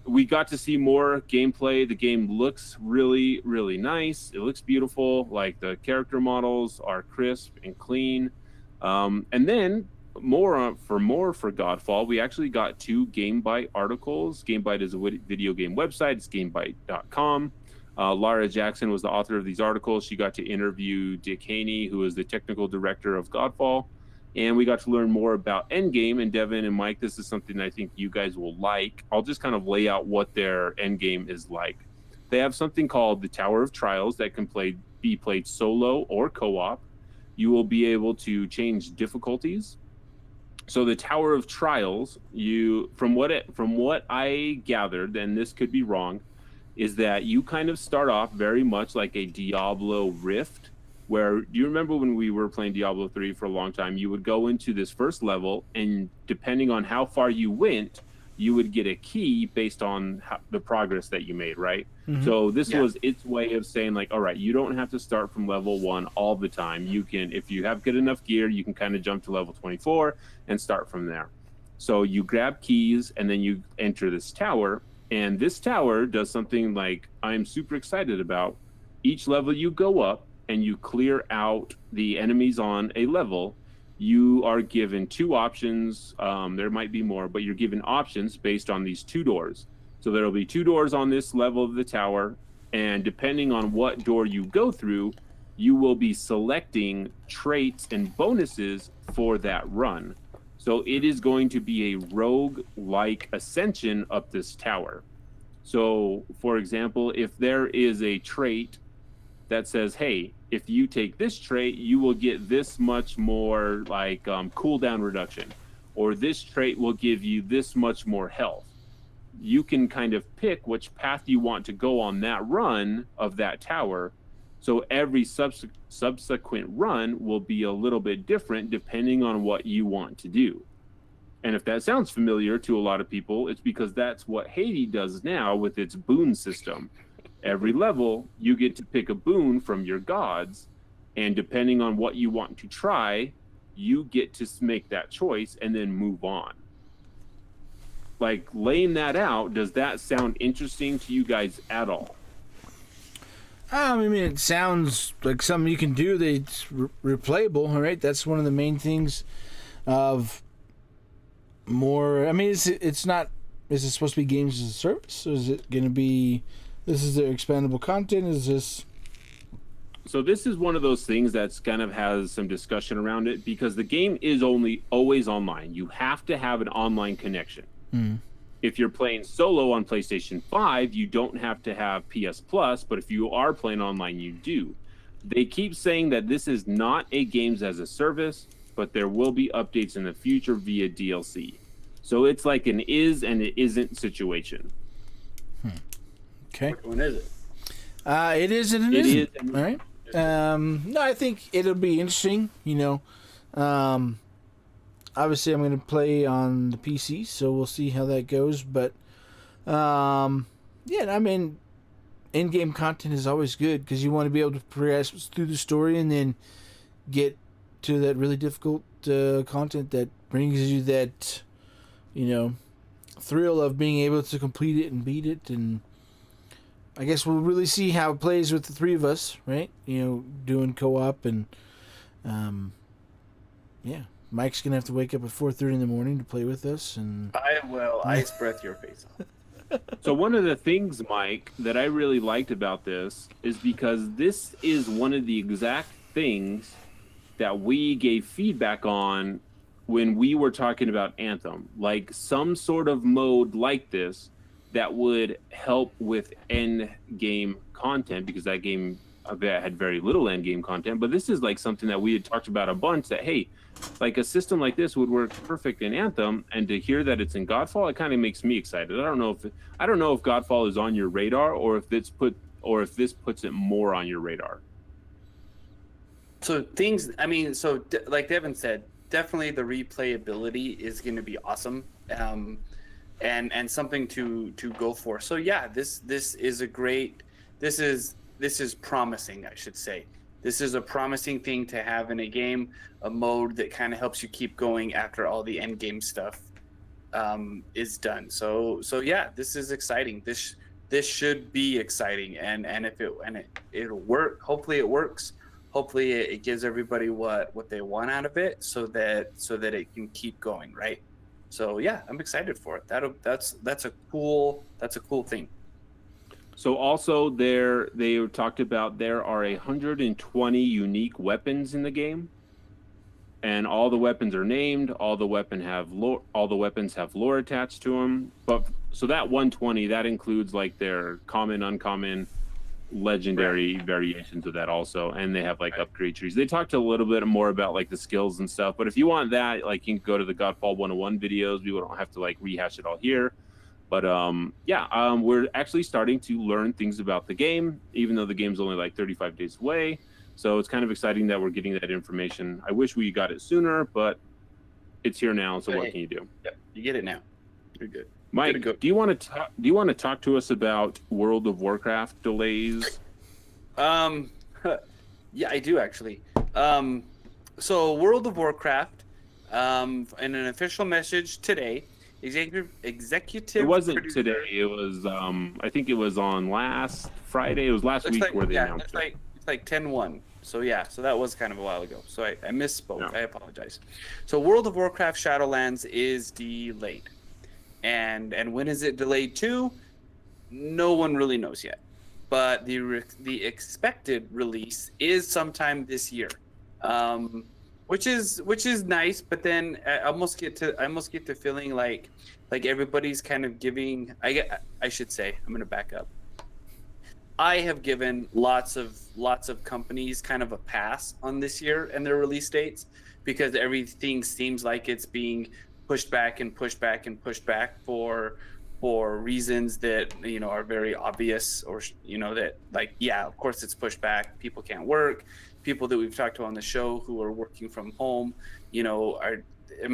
we got to see more gameplay. The game looks really, really nice. It looks beautiful. Like, the character models are crisp and clean. And then for Godfall, we actually got 2 GameBite articles. GameBite is a video game website. It's gamebite.com. Lara Jackson was the author of these articles. She got to interview Dick Haney, who is the technical director of Godfall. And we got to learn more about Endgame. And Devon and Mike, this is something I think you guys will like. I'll just kind of lay out what their Endgame is like. They have something called the Tower of Trials that can be played solo or co-op. You will be able to change difficulties. So the Tower of Trials, from what I gathered, and this could be wrong, is that you kind of start off very much like a Diablo Rift, where, do you remember when we were playing Diablo 3 for a long time, you would go into this first level, and depending on how far you went, you would get a key based on the progress that you made, right? Mm-hmm. So this was its way of saying, like, all right, you don't have to start from level 1 all the time. You can, if you have good enough gear, you can kind of jump to level 24 and start from there. So you grab keys, and then you enter this tower, and this tower does something like I'm super excited about. Each level you go up, and you clear out the enemies on a level, you are given 2 options. There might be more, but you're given options based on these 2 doors. So there'll be 2 doors on this level of the tower, and depending on what door you go through, you will be selecting traits and bonuses for that run. So it is going to be a rogue-like ascension up this tower. So, for example, if there is a trait that says, hey, if you take this trait, you will get this much more like cooldown reduction, or this trait will give you this much more health. You can kind of pick which path you want to go on that run of that tower. So every subsequent run will be a little bit different depending on what you want to do. And if that sounds familiar to a lot of people, it's because that's what Hades does now with its boon system. Every level, you get to pick a boon from your gods, and depending on what you want to try, you get to make that choice and then move on. Like, laying that out, does that sound interesting to you guys at all? I mean, it sounds like something you can do that's replayable, right? That's one of the main things of more. I mean, it's not. Is it supposed to be games as a service, or is it going to be? This is their expandable content. Is this? So this is one of those things that's kind of has some discussion around it, because the game is always online. You have to have an online connection. Mm. If you're playing solo on PlayStation 5, you don't have to have PS Plus, but if you are playing online, you do. They keep saying that this is not a games as a service, but there will be updates in the future via DLC. So it's like an is and it isn't situation. Okay. Which one is it? It is and it isn't. All right. No, I think it'll be interesting. You know, obviously I'm going to play on the PC, so we'll see how that goes. But yeah, I mean, in-game content is always good because you want to be able to progress through the story and then get to that really difficult content that brings you that, you know, thrill of being able to complete it and beat it. And I guess we'll really see how it plays with the 3 of us, right? You know, doing co-op and yeah. Mike's gonna have to wake up at 4:30 in the morning to play with us, and I will ice breath your face off. So one of the things, Mike, that I really liked about this is because this is one of the exact things that we gave feedback on when we were talking about Anthem. Like, some sort of mode like this that would help with end game content, because that game had very little end game content. But this is like something that we had talked about a bunch, that hey, like a system like this would work perfect in Anthem, and to hear that it's in Godfall, it kind of makes me excited. I don't know if Godfall is on your radar, or if this puts it more on your radar. So like Devon said, definitely the replayability is going to be awesome, and something to go for. So yeah, this is promising, I should say. This is a promising thing to have in a game, a mode that kind of helps you keep going after all the end game stuff is done. So yeah, this is exciting. This should be exciting, and it'll work. Hopefully it works. Hopefully it gives everybody what they want out of it, so that it can keep going, right? So yeah, I'm excited for it. That's a cool thing. So also they talked about there are 120 unique weapons in the game, and all the weapons are named. All the weapons have lore attached to them. But so that 120, that includes like their common, uncommon, legendary variations of that also, and they have like upgrade trees. They talked a little bit more about like the skills and stuff, but if you want that, like you can go to the Godfall 101 videos. We don't have to like rehash it all here. But we're actually starting to learn things about the game, even though the game's only like 35 days away. So it's kind of exciting that we're getting that information. I wish we got it sooner, but it's here now. So what can you do? Yep, you get it now. You're good. Mike, do you want to talk to us about World of Warcraft delays? Yeah, I do actually. So World of Warcraft, in an official message today, executive. It wasn't producer, today. It was I think it was on last Friday. It was last week where they announced it. It's like 10-1. So yeah, so that was kind of a while ago. So I misspoke. No. I apologize. So World of Warcraft Shadowlands is delayed. And when is it delayed to? No one really knows yet. But the expected release is sometime this year, which is nice. But then I almost get to feeling like everybody's kind of giving. I should say, I'm gonna back up. I have given lots of companies kind of a pass on this year and their release dates, because everything seems like it's being pushed back and pushed back and pushed back for reasons that are very obvious, or that like, yeah, of course it's pushed back. People can't work. People that we've talked to on the show who are working from home,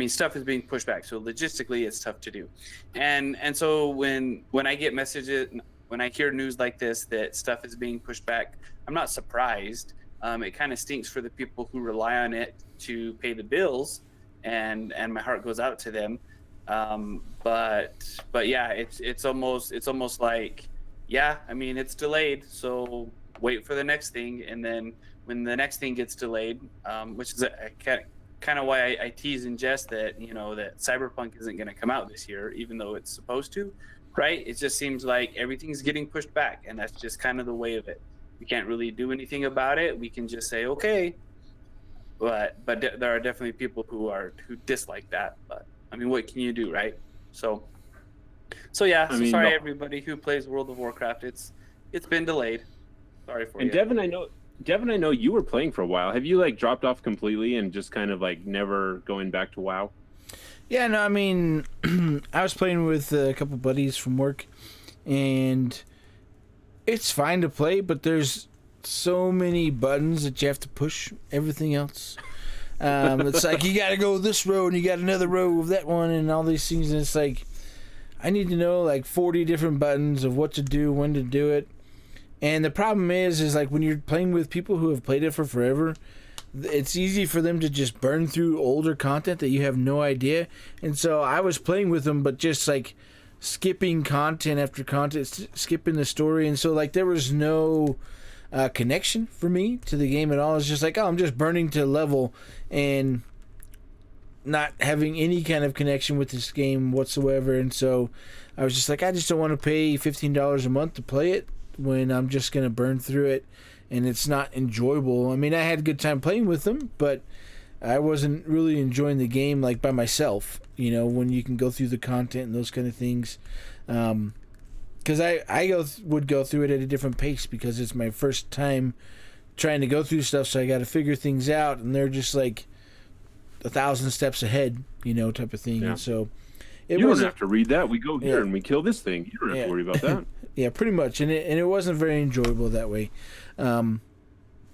stuff is being pushed back. So logistically, it's tough to do. And so when I get messages, when I hear news like this, that stuff is being pushed back, I'm not surprised. It kind of stinks for the people who rely on it to pay the bills, and my heart goes out to them. But yeah, it's almost like, yeah, I mean, it's delayed, so wait for the next thing. And then when the next thing gets delayed, which is kind of why I tease and jest that that Cyberpunk isn't going to come out this year, even though it's supposed to, right? It just seems like everything's getting pushed back, and that's just kind of the way of it. We can't really do anything about it. We can just say okay, but there are definitely people who dislike that. But I mean, what can you do, right? So yeah. Sorry everybody who plays World of Warcraft. It's been delayed. Sorry for you. And Devon, I know you were playing for a while. Have you like dropped off completely and just kind of like never going back to WoW? Yeah, no, I mean, I was playing with a couple buddies from work, and it's fine to play, but there's so many buttons that you have to push everything else. It's like, you gotta go this road, and you got another road of that one, and all these things, and it's like, I need to know like 40 different buttons of what to do, when to do it. And the problem is like when you're playing with people who have played it for forever, it's easy for them to just burn through older content that you have no idea. And so I was playing with them, but just like skipping content after content, skipping the story. And so like there was no connection for me to the game at all. It's just like, oh, I'm just burning to level and not having any kind of connection with this game whatsoever. And so I was just like, I just don't want to pay $15 a month to play it when I'm just going to burn through it and it's not enjoyable. I mean, I had a good time playing with them, but I wasn't really enjoying the game like by myself, when you can go through the content and those kind of things. because would go through it at a different pace because it's my first time trying to go through stuff, so I got to figure things out, and they're just like 1,000 steps ahead, type of thing. And so you don't have to read that. We go here and we kill this thing. You don't have to worry about that. Yeah, pretty much, and it wasn't very enjoyable that way.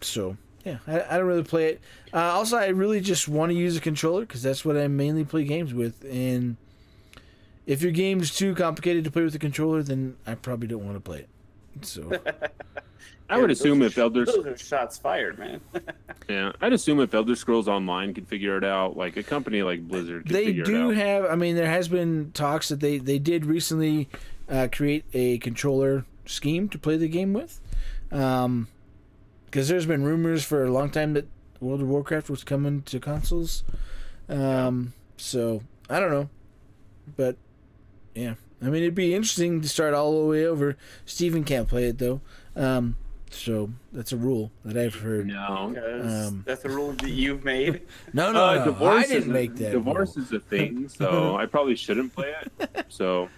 So yeah, I don't really play it. Also, I really just want to use a controller because that's what I mainly play games with. And if your game's too complicated to play with a controller, then I probably don't want to play it. So I would assume if those are shots fired, man. Yeah, I'd assume if Elder Scrolls Online could figure it out, like a company like Blizzard could figure it out. They do have. I mean, there has been talks that they did recently create a controller scheme to play the game with. Because there's been rumors for a long time that World of Warcraft was coming to consoles. So, I don't know. But, yeah. I mean, it'd be interesting to start all the way over. Steven can't play it, though. So, that's a rule that I've heard. No. That's a rule that you've made? No. I didn't make that Divorce rule. is a thing, so I probably shouldn't play it. So...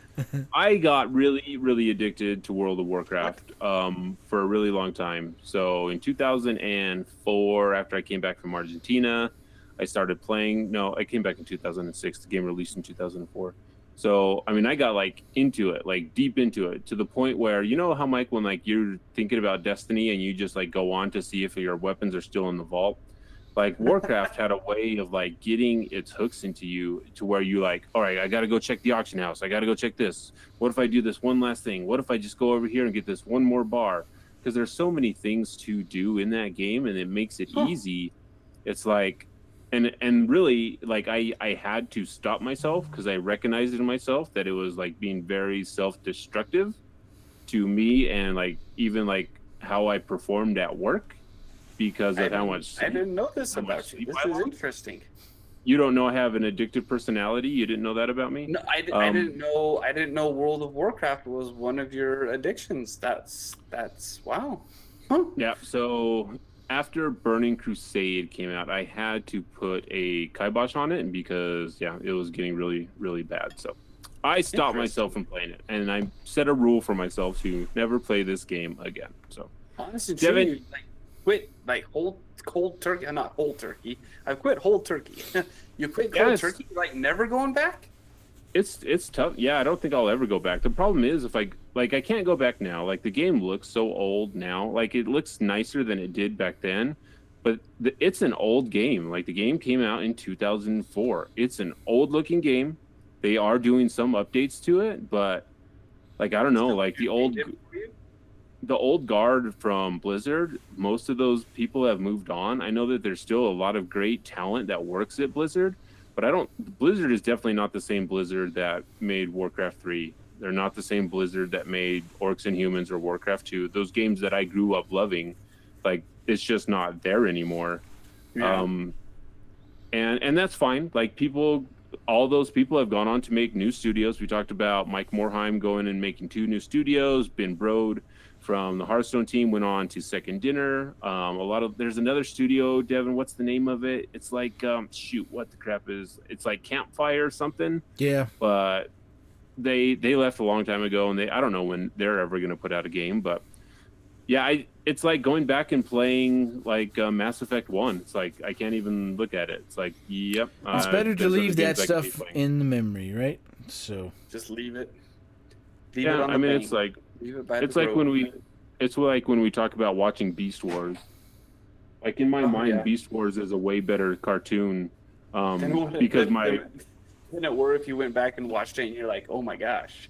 I got really, really addicted to World of Warcraft for a really long time. So in 2004, after I came back from Argentina, I started playing. No, I came back in 2006. The game released in 2004. So, I mean, I got into it, deep into it, to the point where, how, Mike, when you're thinking about Destiny and you just go on to see if your weapons are still in the vault. Warcraft had a way of getting its hooks into you to where you all right, I got to go check the auction house. I got to go check this. What if I do this one last thing? What if I just go over here and get this one more bar? Because there's so many things to do in that game, and it makes it easy. It's and really I had to stop myself because I recognized in myself that it was being very self-destructive to me, and even how I performed at work. Because of how much I didn't know this about you. This is interesting. You don't know I have an addictive personality? You didn't know that about me? No, I didn't know. I didn't know World of Warcraft was one of your addictions. That's wow. Huh. Yeah. So after Burning Crusade came out, I had to put a kibosh on it, and because it was getting really, really bad. So I stopped myself from playing it, and I set a rule for myself to never play this game again. So honestly, Devon, quit cold turkey. Not whole turkey. I quit whole turkey. You quit cold turkey, never going back? It's tough. Yeah, I don't think I'll ever go back. The problem is if I can't go back now. The game looks so old now. It looks nicer than it did back then, but it's an old game. The game came out in 2004. It's an old looking game. They are doing some updates to it, but I don't know, the old guard from Blizzard, most of those people have moved on. I know that there's still a lot of great talent that works at Blizzard, but Blizzard is definitely not the same Blizzard that made Warcraft 3. They're not the same Blizzard that made Orcs and Humans or Warcraft 2. Those games that I grew up loving, it's just not there anymore. Yeah. And that's fine. All those people have gone on to make new studios. We talked about Mike Morheim going and making 2 new studios. Ben Brode from the Hearthstone team went on to Second Dinner. There's another studio, Devon, what's the name of it? It's what the crap is? It's Campfire or something. Yeah. But they left a long time ago, and I don't know when they're ever going to put out a game, but yeah, it's going back and playing Mass Effect 1. It's I can't even look at it. It's yep. It's better to leave that stuff in the memory, right? So just leave it. Leave it on the bank. It's like when we talk about watching Beast Wars. In my mind, Beast Wars is a way better cartoon because my. Wouldn't it work if you went back and watched it and you're like, oh my gosh.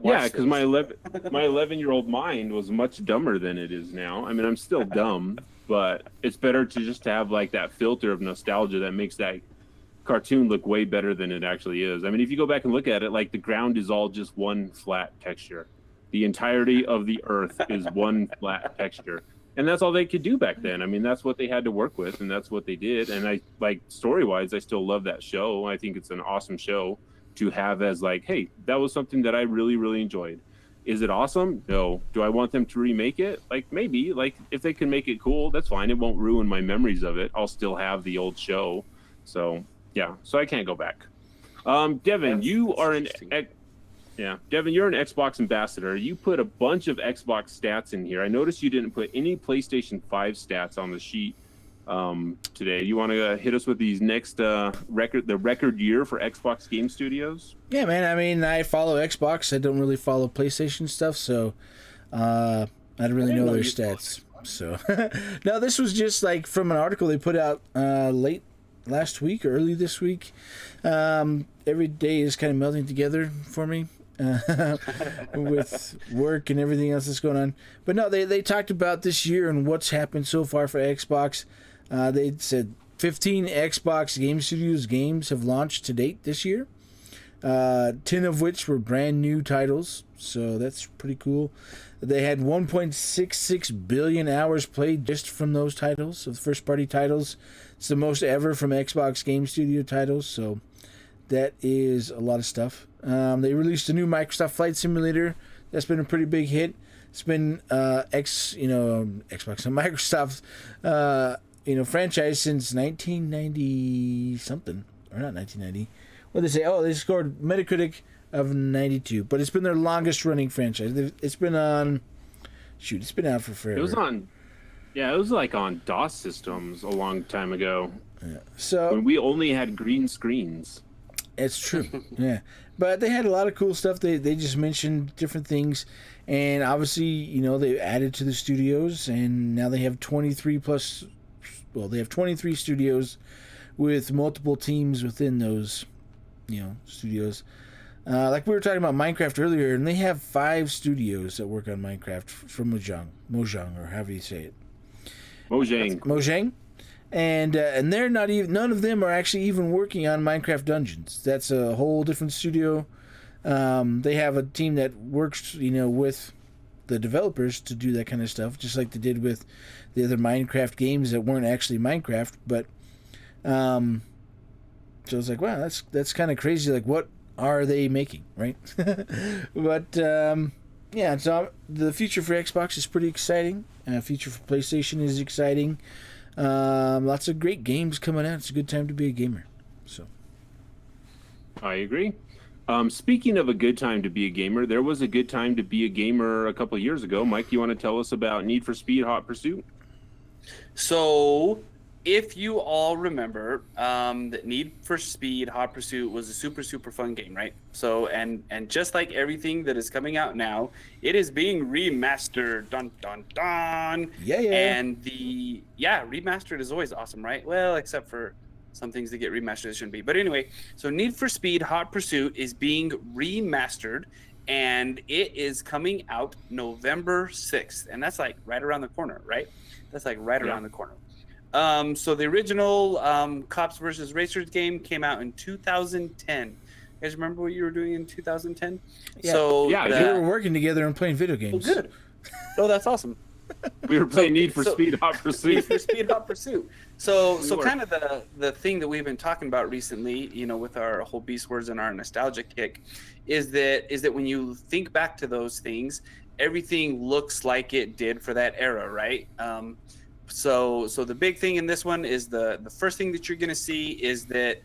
Yeah, because my 11-year-old mind was much dumber than it is now. I mean, I'm still dumb, but it's better to just have that filter of nostalgia that makes that cartoon look way better than it actually is. I mean, if you go back and look at it, the ground is all just one flat texture. The entirety of the earth is one flat texture. And that's all they could do back then. I mean, that's what they had to work with, and that's what they did. And story-wise, I still love that show. I think it's an awesome show to have as hey, that was something that I really, really enjoyed. Is it awesome? No. Do I want them to remake it? Maybe. If they can make it cool, that's fine. It won't ruin my memories of it. I'll still have the old show. So, yeah. So I can't go back. Devon, you are Yeah, Devon, you're an Xbox ambassador. You put a bunch of Xbox stats in here. I noticed you didn't put any PlayStation 5 stats on the sheet today. You want to hit us with these next the record year for Xbox Game Studios? Yeah, man. I mean, I follow Xbox. I don't really follow PlayStation stuff, so I don't really know their stats. So, no, this was just like from an article they put out late last week or early this week. Every day is kind of melding together for me. With work and everything else that's going on. But no, they talked about this year and what's happened so far for Xbox. They said 15 Xbox Game Studios games have launched to date this year. 10 of which were brand new titles, so that's pretty cool. They had 1.66 billion hours played just from those titles, of first party titles. It's the most ever from Xbox Game Studio titles, so that is a lot of stuff. They released a new Microsoft Flight Simulator. That's been a pretty big hit. It's been Xbox and Microsoft franchise since 1990 something, or not 1990. What did they say? Oh, they scored Metacritic of 92, but it's been their longest running franchise. It's been on. Shoot, it's been out for forever. It was on. Yeah, it was like on DOS systems a long time ago. Yeah. So when we only had green screens. It's true. Yeah. But they had a lot of cool stuff. They just mentioned different things. And obviously, they added to the studios. And now they have 23 plus... Well, they have 23 studios with multiple teams within those, studios. Like we were talking about Minecraft earlier. And they have 5 studios that work on Minecraft from Mojang, or however you say it. Mojang. And they're not even, none of them are actually even working on Minecraft Dungeons. That's a whole different studio. They have a team that works, with the developers to do that kind of stuff, just like they did with the other Minecraft games that weren't actually Minecraft. But so it's like, wow, that's kind of crazy. Like, what are they making, right? But yeah, so the future for Xbox is pretty exciting. Future for PlayStation is exciting. Lots of great games coming out. It's a good time to be a gamer. So, I agree. Speaking of a good time to be a gamer, there was a good time to be a gamer a couple of years ago. Mike, you want to tell us about Need for Speed Hot Pursuit? So, if you all remember, that Need for Speed Hot Pursuit was a super, super fun game, right? So, and just like everything that is coming out now, it is being remastered. Dun, dun, dun. Yeah. And remastered is always awesome, right? Well, except for some things that get remastered that shouldn't be. But anyway, so Need for Speed Hot Pursuit is being remastered, and it is coming out November 6th. And that's like right around the corner, right? That's like right around the corner. So the original Cops versus Racers game came out in 2010. You guys remember what you were doing in 2010? Yeah. So we were working together and playing video games. Oh, good. Oh, that's awesome. We were playing Need for Speed Hot Pursuit. Need for Speed Hot Pursuit. So kind of the thing that we've been talking about recently, with our whole Beast Wars and our nostalgia kick, is that when you think back to those things, everything looks like it did for that era, right? So the big thing in this one is the first thing that you're going to see is that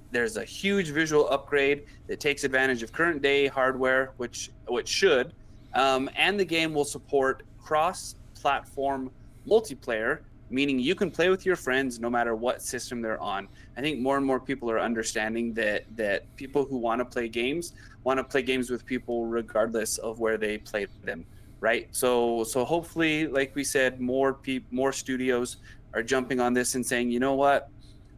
there's a huge visual upgrade that takes advantage of current day hardware, which should, and the game will support cross-platform multiplayer, meaning you can play with your friends no matter what system they're on. I think more and more people are understanding that people who want to play games with people regardless of where they play them. Right, so hopefully, like we said, more studios are jumping on this and saying, you know what,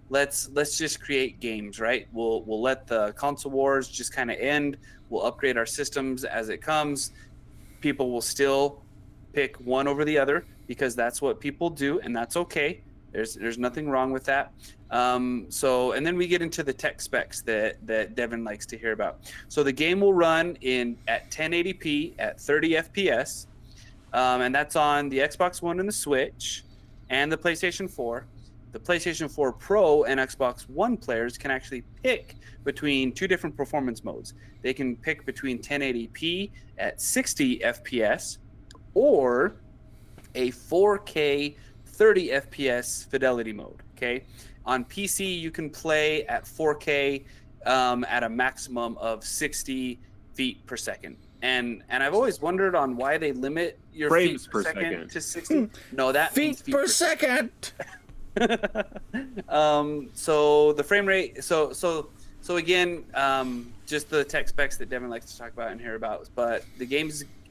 let's just create games, right? We'll let the console wars just kind of end. We'll upgrade our systems as it comes. People will still pick one over the other because that's what people do, and that's okay. There's nothing wrong with that. And then we get into the tech specs that Devon likes to hear about. So the game will run at 1080p at 30 FPS, and that's on the Xbox One and the Switch and the PlayStation 4. The PlayStation 4 Pro and Xbox One players can actually pick between 2 different performance modes. They can pick between 1080p at 60 FPS or a 4K 30 FPS fidelity mode. Okay, on PC you can play at 4K at a maximum of 60 feet per second. And I've always wondered on why they limit your Frames feet per second. to 60. No, that means Feet per second. So the frame rate. So again, just the tech specs that Devon likes to talk about and hear about. But the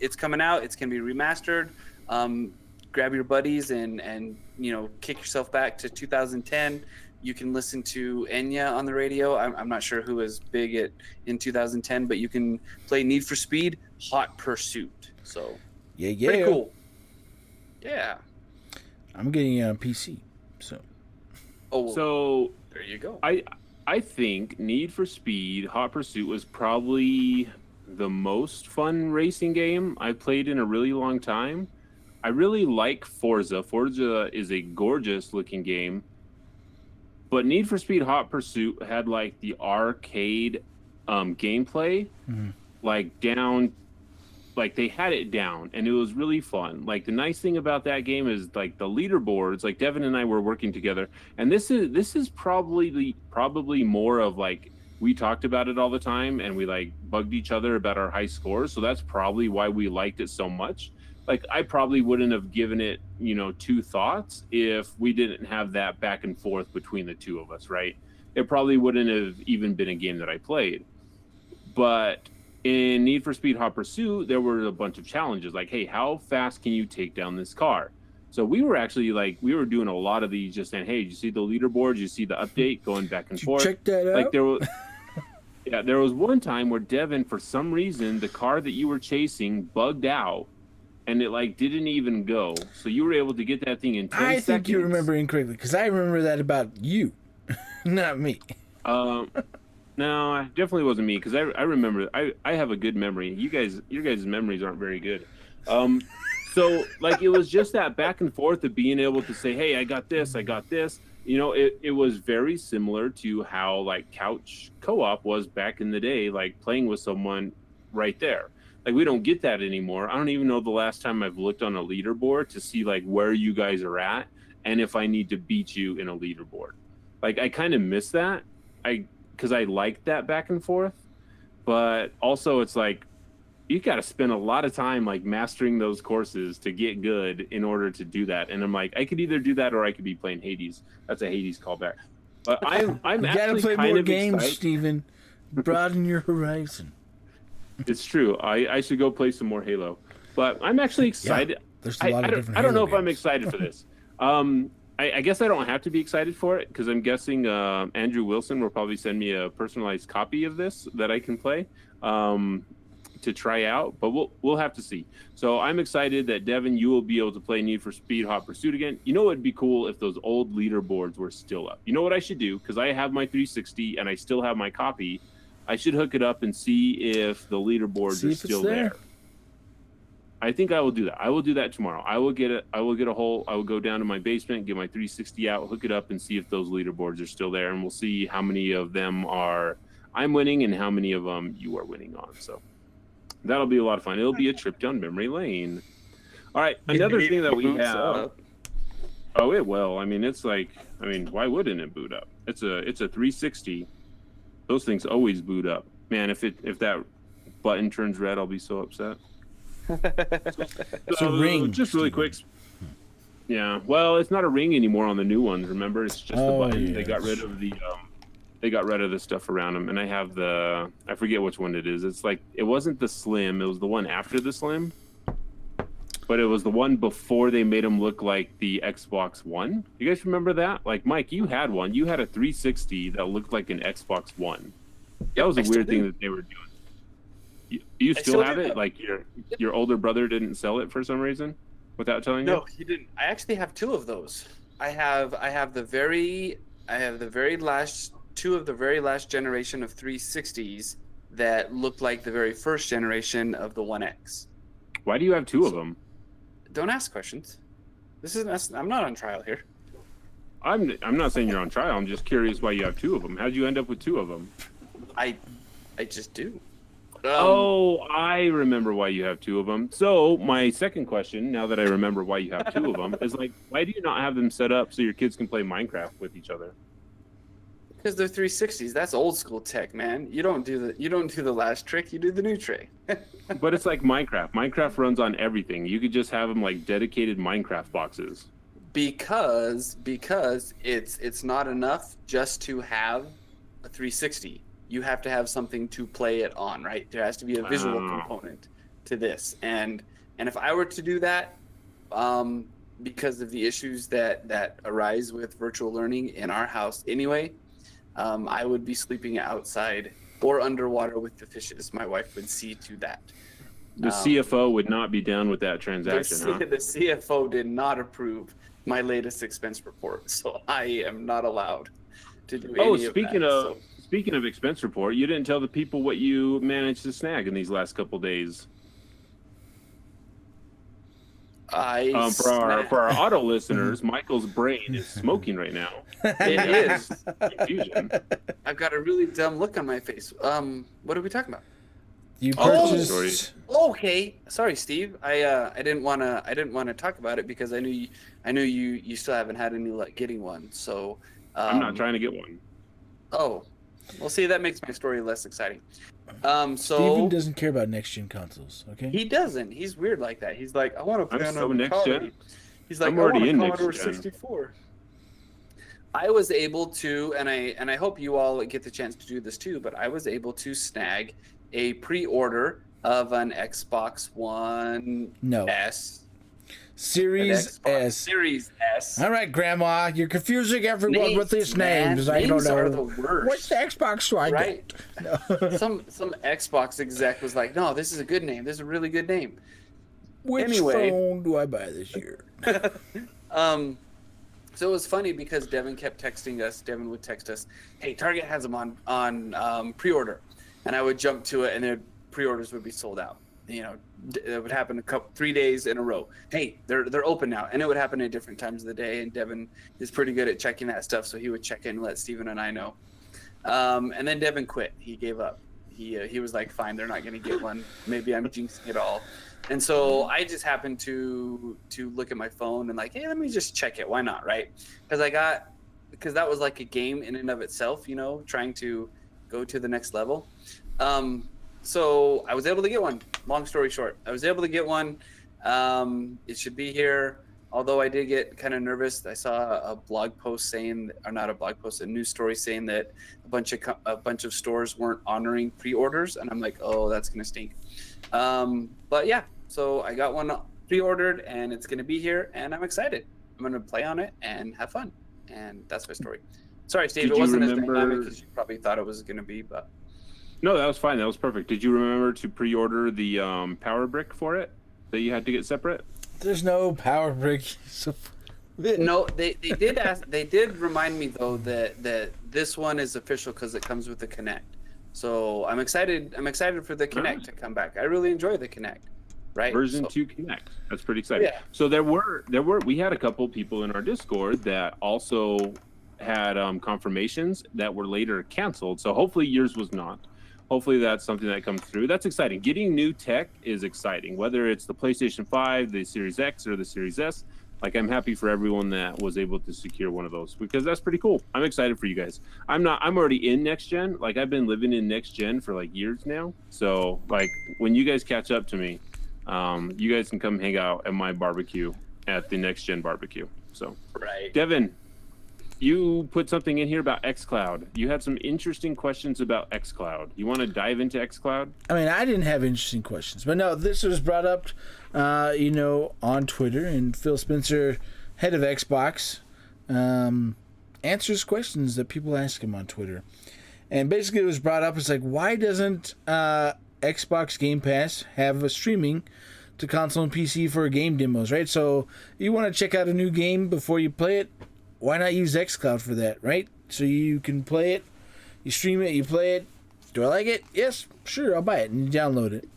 it's coming out. It's gonna be remastered. Grab your buddies and kick yourself back to 2010. You can listen to Enya on the radio. I'm not sure who was big in 2010, but you can play Need for Speed Hot Pursuit. So Yeah. pretty cool. Yeah. I'm getting it on PC. So So there you go. I think Need for Speed Hot Pursuit was probably the most fun racing game I've played in a really long time. I really like Forza. Forza is a gorgeous looking game. But Need for Speed Hot Pursuit had like the arcade gameplay down, like they had it down, and it was really fun. Like the nice thing about that game is like the leaderboards. Like Devon and I were working together, and this is probably more of like we talked about it all the time, and we like bugged each other about our high scores. So that's probably why we liked it so much. Like I probably wouldn't have given it, two thoughts if we didn't have that back and forth between the two of us, right? It probably wouldn't have even been a game that I played. But in Need for Speed Hot Pursuit, there were a bunch of challenges like, hey, how fast can you take down this car? So we were actually we were doing a lot of these just saying, hey, did you see the leaderboard? Did you see the update going back and forth? check that out. Like there was there was one time where Devon, for some reason, the car that you were chasing bugged out. And it didn't even go, so you were able to get that thing in 10 seconds. I think you remember incorrectly because I remember that about you, not me. No, it definitely wasn't me because I remember. I have a good memory. Your guys' memories aren't very good. So it was just that back and forth of being able to say, hey, I got this. It was very similar to how couch co-op was back in the day, playing with someone right there. We don't get that anymore. I don't even know the last time I've looked on a leaderboard to see where you guys are at and if I need to beat you in a leaderboard. I kind of miss that. Because I like that back and forth, but also it's you got to spend a lot of time mastering those courses to get good in order to do that. And I'm I could either do that or I could be playing Hades. That's a Hades callback. But I'm You actually gotta play kind more of games, excited. Steven. Broaden your horizon. It's true. I should go play some more Halo. But I'm actually excited. There's a lot of different I don't know Halo if I'm games. excited for this. I guess I don't have to be excited for it because I'm guessing Andrew Wilson will probably send me a personalized copy of this that I can play to try out. But we'll have to see. So I'm excited that Devon, you will be able to play Need for Speed Hot Pursuit again. It'd be cool if those old leaderboards were still up. You know what I should do? Because I have my 360 and I still have my copy. I should hook it up and see if the leaderboards are still there. I think I will do that. I will do that tomorrow. I will go down to my basement, get my 360 out, hook it up, and see if those leaderboards are still there, and we'll see how many of them I'm winning and how many of them you are winning on. So that'll be a lot of fun. It'll be a trip down memory lane. All right, another thing that we have. Oh, it will. Why wouldn't it boot up? It's a 360. Those things always boot up. Man, if that button turns red, I'll be so upset. It's a ring. Just really quick. Yeah. Well, it's not a ring anymore on the new ones. Remember, it's just the button. Yes. They got rid of the stuff around them, and I have I forget which one it is. It's it wasn't the Slim. It was the one after the Slim. But it was the one before they made them look like the Xbox One. You guys remember that? Mike, you had one. You had a 360 that looked like an Xbox One. That was a weird thing that they were doing. You still have it? Your older brother didn't sell it for some reason without telling you? No, he didn't. I actually have two of those. I have the very last two of the very last generation of 360s that looked like the very first generation of the One X. Why do you have two of them? Don't ask questions. I'm not on trial here. I'm not saying you're on trial. I'm just curious why you have two of them. How'd you end up with two of them? I just do. I remember why you have two of them. So my second question, now that I remember why you have two of them, is why do you not have them set up so your kids can play Minecraft with each other? Because they're 360s. That's old school tech, man. You don't do the last trick. You do the new trick. But it's like Minecraft. Minecraft runs on everything. You could just have them like dedicated Minecraft boxes. Because it's not enough just to have a 360. You have to have something to play it on, right? There has to be a visual component to this. And if I were to do that, because of the issues that arise with virtual learning in our house anyway, I would be sleeping outside or underwater with the fishes. My wife would see to that. The CFO would not be down with that transaction, The CFO did not approve my latest expense report, so I am not allowed to do any of that. Speaking of expense report, you didn't tell the people what you managed to snag in these last couple days. For our auto listeners, Michael's brain is smoking right now. It is. Confusion. I've got a really dumb look on my face. What are we talking about? You purchased. Okay. Sorry, Steve. I didn't want to talk about it because I knew you still haven't had any luck getting one. So I'm not trying to get one. Oh, well, see, that makes my story less exciting. Steven doesn't care about next gen consoles. Okay. He doesn't. He's weird like that. He's like, I want to play I'm on so a next gen. He's like, I'm I want already a in Commodore next gen. 64. I was able to, and I hope you all get the chance to do this too, but I was able to snag a pre-order of an Xbox One S. Series S. Series S. All right, Grandma, you're confusing everyone with these names. I don't know. Are the worst. What's the Xbox do I right? get? No. Some Xbox exec was like, no, this is a good name. This is a really good name. Which phone do I buy this year? So it was funny because Devon kept texting us. Devon would text us, hey, Target has them on pre-order. And I would jump to it, and their pre-orders would be sold out. You know, it would happen 3 days in a row. Hey, they're open now. And it would happen at different times of the day. And Devon is pretty good at checking that stuff. So he would check in and let Steven and I know. And then Devon quit. He gave up. He was like, fine, they're not going to get one. Maybe I'm jinxing it all. And so I just happened to look at my phone and like, hey, let me just check it. Why not, right? Because that was like a game in and of itself, you know, trying to go to the next level. So I was able to get one. Long story short, I was able to get one. It should be here. Although I did get kind of nervous. I saw a blog post saying, or not a blog post, a news story saying that a bunch of stores weren't honoring pre-orders, and I'm like, oh, that's gonna stink. But yeah, so I got one pre-ordered, and it's gonna be here, and I'm excited. I'm gonna play on it and have fun, and that's my story. Sorry, Steve, it wasn't as dynamic as you probably thought it was gonna be, but. No, that was fine. That was perfect. Did you remember to pre-order the power brick for it that you had to get separate? There's no power brick. No, they did ask. They did remind me though that this one is official because it comes with the Kinect. So I'm excited. I'm excited for the Kinect to come back. I really enjoy the Kinect. Right. Version 2 Kinect. That's pretty exciting. Yeah. So we had a couple people in our Discord that also had confirmations that were later canceled. So hopefully yours was not. Hopefully that's something that comes through. That's exciting. Getting new tech is exciting, whether it's the PlayStation 5, the Series X, or the Series S. Like, I'm happy for everyone that was able to secure one of those because that's pretty cool. I'm excited for you guys. I'm already in next gen. Like, I've been living in next gen for like years now. So like when you guys catch up to me, you guys can come hang out at my barbecue at the next gen barbecue. So right. Devon, you put something in here about Xcloud. You had some interesting questions about Xcloud. You want to dive into Xcloud? I mean, I didn't have interesting questions, but no, this was brought up, on Twitter, and Phil Spencer, head of Xbox, answers questions that people ask him on Twitter. And basically it was brought up, it's like, why doesn't Xbox Game Pass have a streaming to console and PC for game demos, right? So you want to check out a new game before you play it, why not use Xcloud for that, right? So you can play it, you stream it, you play it. Do I like it? Yes, sure, I'll buy it, and you download it.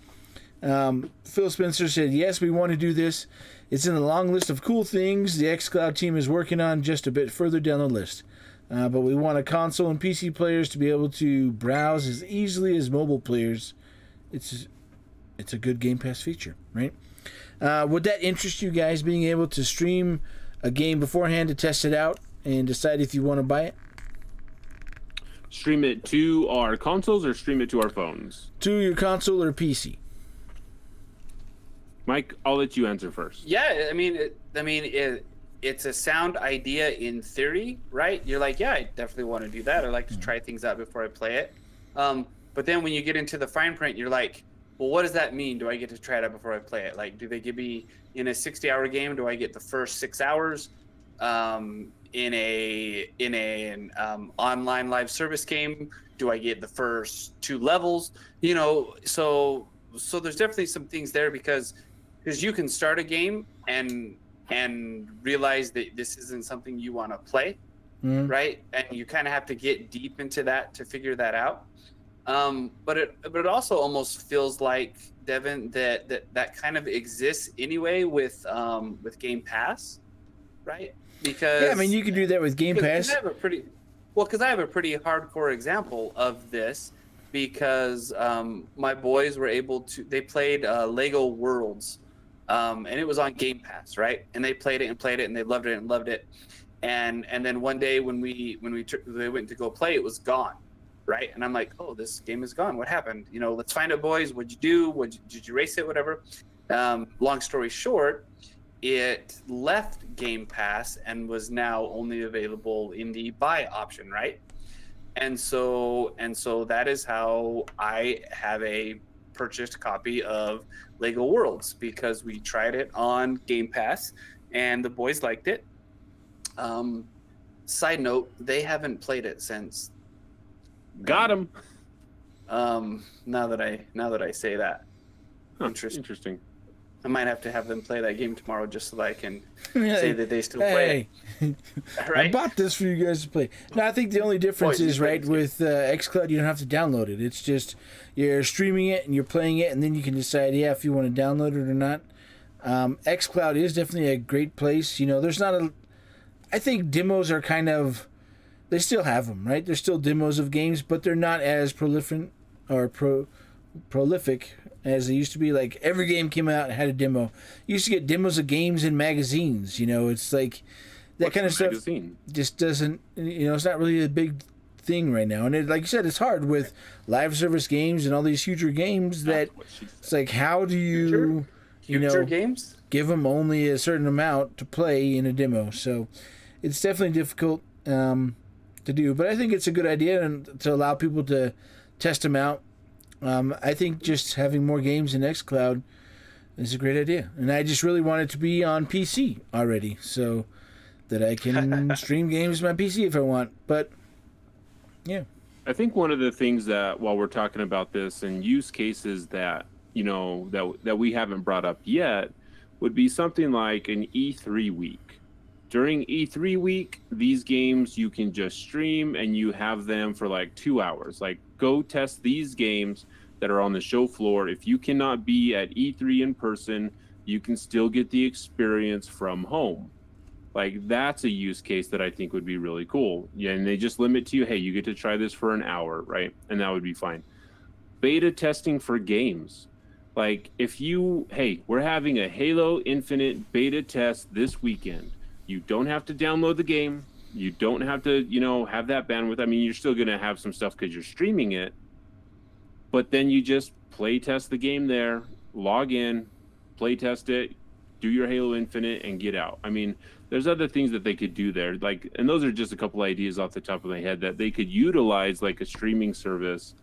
Phil Spencer said, yes, we want to do this. It's in the long list of cool things the Xcloud team is working on just a bit further down the list. But we want a console and PC players to be able to browse as easily as mobile players. It's a good Game Pass feature, right? Would that interest you guys, being able to stream a game beforehand to test it out and decide if you want to buy it? Stream it to our consoles or stream it to our phones? To your console or PC. Mike, I'll let you answer first. Yeah, it's a sound idea in theory, right? You're like, yeah, I definitely want to do that. I like to try things out before I play it. But then when you get into the fine print, you're like, well, what does that mean? Do I get to try it out before I play it? Like, do they give me in a 60-hour game? Do I get the first 6 hours? In an online live service game, do I get the first 2 levels? So there's definitely some things there because you can start a game and realize that this isn't something you want to play, right? And you kind of have to get deep into that to figure that out. But it also almost feels like, Devon, that kind of exists anyway with Game Pass, right? Because Yeah, I mean, you can do that with Game Pass. I have a pretty hardcore example of this because my boys were able to. They played Lego Worlds, and it was on Game Pass, right? And they played it, and they loved it. And then one day when they went to go play, it was gone, right? And I'm like, oh, this game is gone. What happened? Let's find it, boys. What'd you do? Did you race it? Whatever. Long story short, it left Game Pass and was now only available in the buy option, right? And so that is how I have a purchased copy of Lego Worlds, because we tried it on Game Pass and the boys liked it. Side note, they haven't played it since. Got him. Now that I say that, Interesting. I might have to have them play that game tomorrow just so that I can say that they still play it. Right? I bought this for you guys to play. No, I think the only difference is, right, with Xcloud, you don't have to download it. It's just you're streaming it and you're playing it, and then you can decide, if you want to download it or not. Xcloud is definitely a great place. There's not I think demos are kind of, they still have them, right? There's still demos of games, but they're not as prolific as they used to be. Like, every game came out and had a demo. You used to get demos of games in magazines. It's like that kind of stuff just doesn't, it's not really a big thing right now. And like you said, it's hard with live service games and all these future games that it's like, how do you, future games? Give them only a certain amount to play in a demo? So it's definitely difficult to do, but I think it's a good idea and to allow people to test them out. I think just having more games in Xcloud is a great idea. And I just really want it to be on PC already so that I can stream games on my PC if I want. But, yeah. I think one of the things that, while we're talking about this and use cases that, that we haven't brought up yet, would be something like an E3 week. During E3 week, these games you can just stream and you have them for like 2 hours. Like, go test these games that are on the show floor. If you cannot be at E3 in person, you can still get the experience from home. Like, that's a use case that I think would be really cool. Yeah, and they just limit to you, hey, you get to try this for an hour, right? And that would be fine. Beta testing for games. Like, we're having a Halo Infinite beta test this weekend. You don't have to download the game. You don't have to, have that bandwidth. I mean, you're still going to have some stuff because you're streaming it. But then you just play test the game there, log in, play test it, do your Halo Infinite, and get out. I mean, there's other things that they could do there. Like, and those are just a couple ideas off the top of my head that they could utilize, like a streaming service.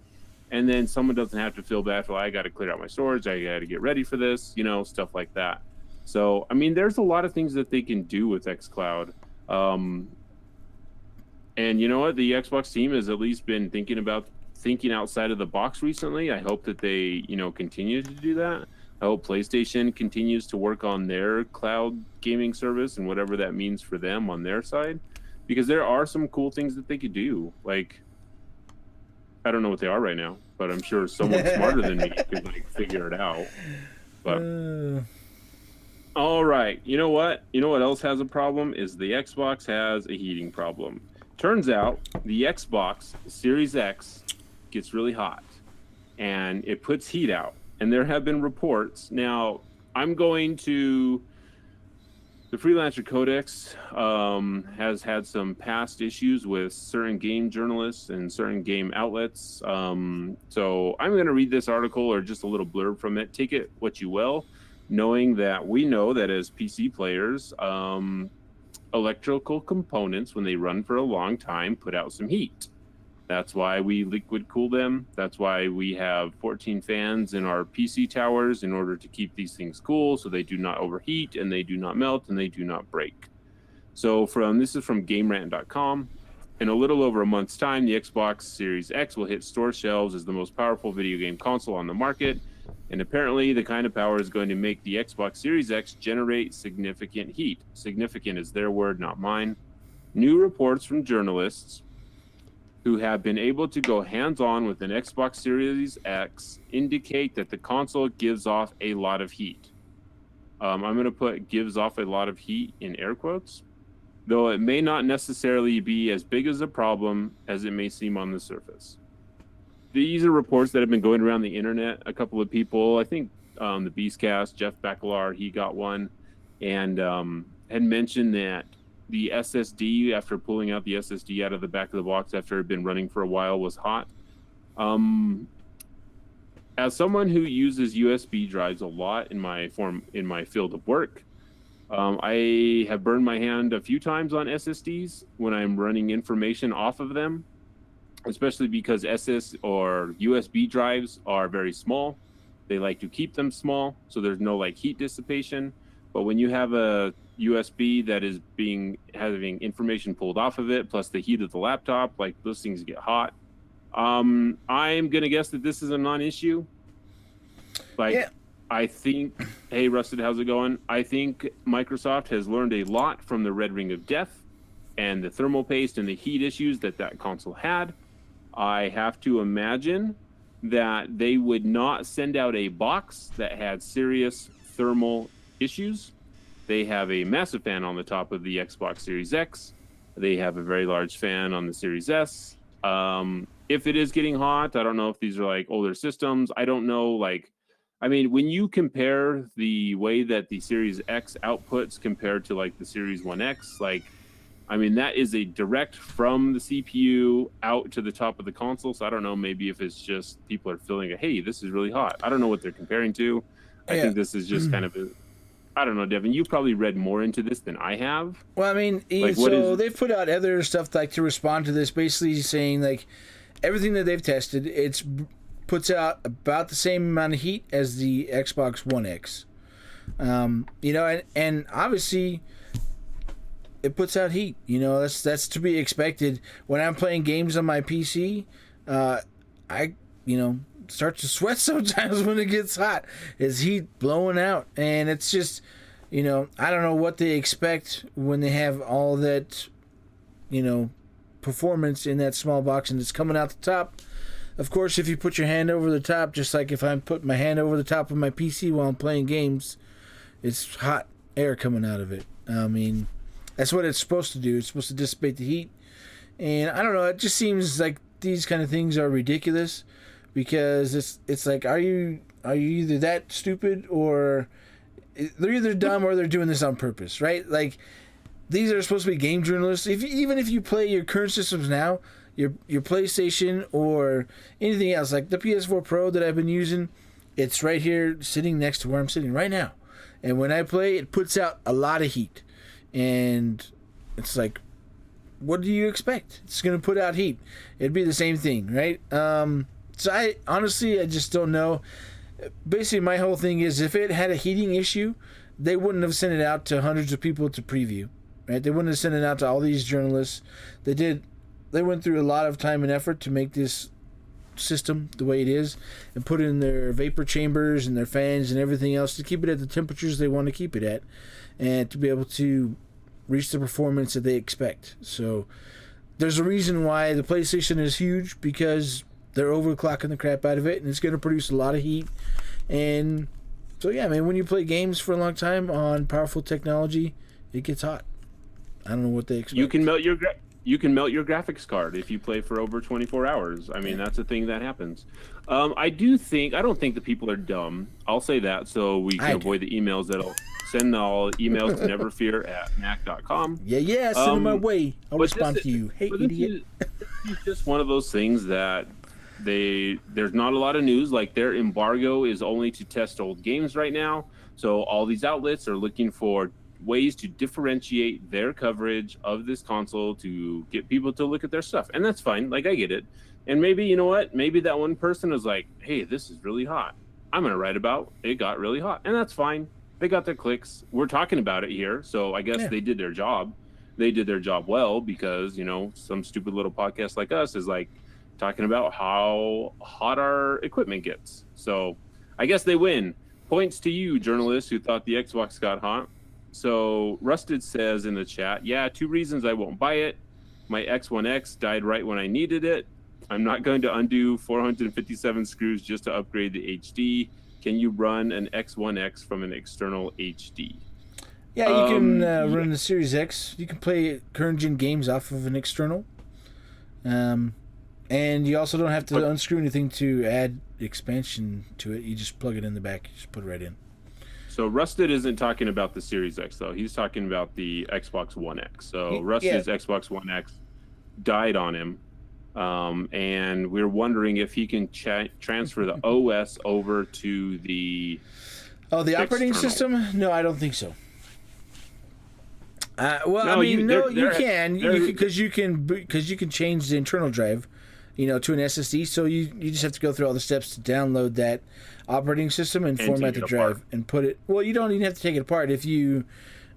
And then someone doesn't have to feel bad for, I got to clear out my storage, I got to get ready for this, stuff like that. So, I mean, there's a lot of things that they can do with xCloud. And you know what? The Xbox team has at least been thinking outside of the box recently. I hope that they, continue to do that. I hope PlayStation continues to work on their cloud gaming service and whatever that means for them on their side. Because there are some cool things that they could do. Like, I don't know what they are right now, but I'm sure someone smarter than me could figure it out. But all right, you know what? You know what else has a problem is the Xbox has a heating problem. Turns out the Xbox Series X gets really hot and it puts heat out. And there have been reports. Now, I'm going to The Freelancer Codex has had some past issues with certain game journalists and certain game outlets. So I'm going to read this article or just a little blurb from it. Take it what you will, knowing that we know that as PC players, electrical components, when they run for a long time, put out some heat. That's why we liquid cool them. That's why we have 14 fans in our PC towers in order to keep these things cool so they do not overheat and they do not melt and they do not break. So this is from GameRant.com. In a little over a month's time, the Xbox Series X will hit store shelves as the most powerful video game console on the market. And apparently the kind of power is going to make the Xbox Series X generate significant heat. Significant is their word, not mine. New reports from journalists who have been able to go hands-on with an Xbox Series X indicate that the console gives off a lot of heat. I'm going to put gives off a lot of heat in air quotes, though it may not necessarily be as big as a problem as it may seem on the surface. These are reports that have been going around the internet. A couple of people, I think the Beastcast, Jeff Bakalar, he got one, and had mentioned that the SSD, after pulling out the SSD out of the back of the box after it had been running for a while, was hot. As someone who uses USB drives a lot in my field of work, I have burned my hand a few times on SSDs when I'm running information off of them, especially because SS or USB drives are very small. They like to keep them small, so there's no heat dissipation. But when you have a USB that is having information pulled off of it, plus the heat of the laptop, those things get hot. I'm gonna guess that this is a non-issue. Yeah. I think, hey Rusted, how's it going? I think Microsoft has learned a lot from the Red Ring of Death and the thermal paste and the heat issues that console had. I have to imagine that they would not send out a box that had serious thermal issues. They have a massive fan on the top of the Xbox Series X. They have a very large fan on the Series S. If it is getting hot, I don't know if these are older systems. I don't know. When you compare the way that the Series X outputs compared to the Series 1X, that is a direct from the CPU out to the top of the console. So I don't know, maybe if it's just people are feeling hey, this is really hot. I don't know what they're comparing to. I think this is just kind of I don't know, Devon, you've probably read more into this than I have. Well, they've put out other stuff to respond to this, basically saying everything that they've tested, it puts out about the same amount of heat as the Xbox One X. And obviously it puts out heat. That's to be expected. When I'm playing games on my PC, I start to sweat sometimes when it gets hot. It's heat blowing out, and it's just, I don't know what they expect when they have all that, performance in that small box and it's coming out the top. Of course, if you put your hand over the top, just like if I put my hand over the top of my PC while I'm playing games, it's hot air coming out of it. That's what it's supposed to do. It's supposed to dissipate the heat. And I don't know, it just seems like these kind of things are ridiculous. Because it's are you either that stupid or they're either dumb or they're doing this on purpose, right? These are supposed to be game journalists. Even if you play your current systems now, your PlayStation or anything else, like the PS4 Pro that I've been using, it's right here sitting next to where I'm sitting right now. And when I play, it puts out a lot of heat. And it's what do you expect? It's going to put out heat. It'd be the same thing, right? So I just don't know. Basically, my whole thing is if it had a heating issue, they wouldn't have sent it out to hundreds of people to preview, right? They wouldn't have sent it out to all these journalists. They went through a lot of time and effort to make this system the way it is and put in their vapor chambers and their fans and everything else to keep it at the temperatures they want to keep it at and to be able to reach the performance that they expect. So there's a reason why the PlayStation is huge, because they're overclocking the crap out of it, and it's going to produce a lot of heat. And so, yeah, when you play games for a long time on powerful technology, it gets hot. I don't know what they expect. You can melt your you can melt your graphics card if you play for over 24 hours. I mean, that's a thing that happens. I don't think the people are dumb. I'll say that so we can avoid the emails that'll send all emails to neverfear@mac.com. Yeah, send them my way. I'll respond to you. Hey, idiot. This is just one of those things that there's not a lot of news. Like, their embargo is only to test old games right now. So all these outlets are looking for ways to differentiate their coverage of this console to get people to look at their stuff. And that's fine. Like, I get it. And maybe, you know what? Maybe that one person is like, hey, this is really hot. I'm going to write about it got really hot. And that's fine. They got their clicks. We're talking about it here. So I guess they did their job. They did their job well because, you know, some stupid little podcast like us is like talking about how hot our equipment gets. So I guess they win. Points to you, journalists who thought the Xbox got hot. So Rusted says in the chat, yeah, 2 reasons I won't buy it. My X1X died right when I needed it. I'm not going to undo 457 screws just to upgrade the HD. Can you run an X1X from an external HD? Yeah, you can run the Series X. You can play current gen games off of an external. And you also don't have to unscrew anything to add expansion to it. You just plug it in the back. You just put it right in. So Rusted isn't talking about the Series X, though. He's talking about the Xbox One X. So Rusted's Xbox One X died on him. And we're wondering if he can transfer the OS over to the operating system? No, I don't think so. You can because you can change the internal drive, to an SSD. So you just have to go through all the steps to download that operating system and format the drive and put it. Well, you don't even have to take it apart if you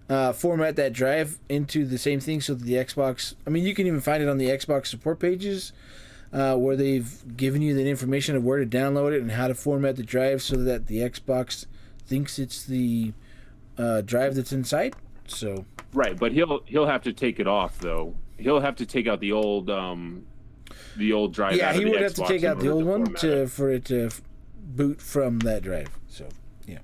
format that drive into the same thing. So that the Xbox, you can even find it on the Xbox support pages where they've given you the information of where to download it and how to format the drive so that the Xbox thinks it's the drive that's inside. So right, but he'll have to take it off though. He'll have to take out the old drive. Yeah, he would have to take out the old one for it to boot from that drive. So yeah,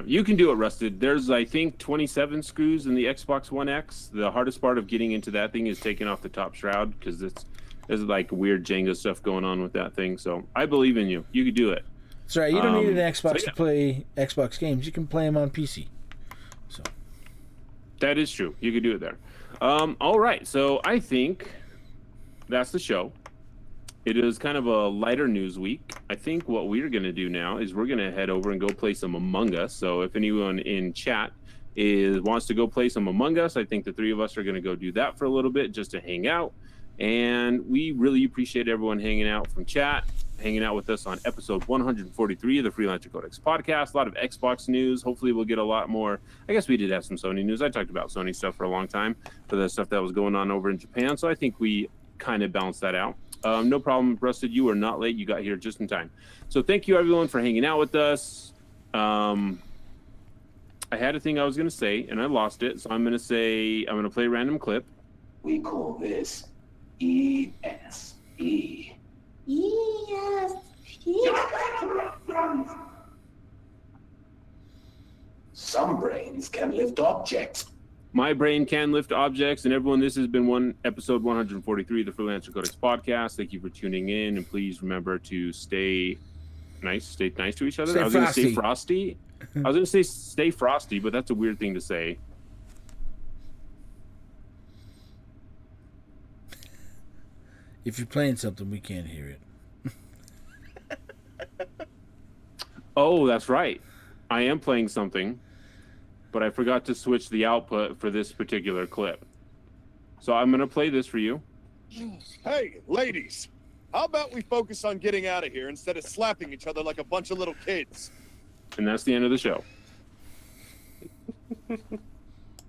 you can do it, Rusted. There's, I think, 27 screws in the Xbox One X. The hardest part of getting into that thing is taking off the top shroud because there's like weird Jenga stuff going on with that thing. So I believe in you. You could do it. That's right. You don't need an Xbox to play Xbox games. You can play them on PC. So that is true. You could do it there. All right. So I think that's the show. It is kind of a lighter news week. I think what we're going to do now is we're going to head over and go play some Among Us. So if anyone in chat wants to go play some Among Us, I think the 3 of us are going to go do that for a little bit just to hang out. And we really appreciate everyone hanging out from chat, hanging out with us on episode 143 of the Freelancer Codex podcast. A lot of Xbox news. Hopefully we'll get a lot more. I guess we did have some Sony news. I talked about Sony stuff for a long time for the stuff that was going on over in Japan. So I think we kind of balanced that out. No problem, Rusted. You were not late. You got here just in time. So thank you, everyone, for hanging out with us. I had a thing I was going to say, and I lost it. So I'm going to play a random clip. We call this ESP. Some brains can lift objects. My brain can lift objects, and everyone, this has been episode 143 of the Freelancer Codex podcast. Thank you for tuning in, and please remember to stay nice to each other. I was going to say frosty. I was going to say stay frosty, but that's a weird thing to say. if you're playing something, we can't hear it. Oh, that's right. I am playing something, but I forgot to switch the output for this particular clip. So I'm going to play this for you. Hey, ladies, how about we focus on getting out of here instead of slapping each other like a bunch of little kids? And that's the end of the show.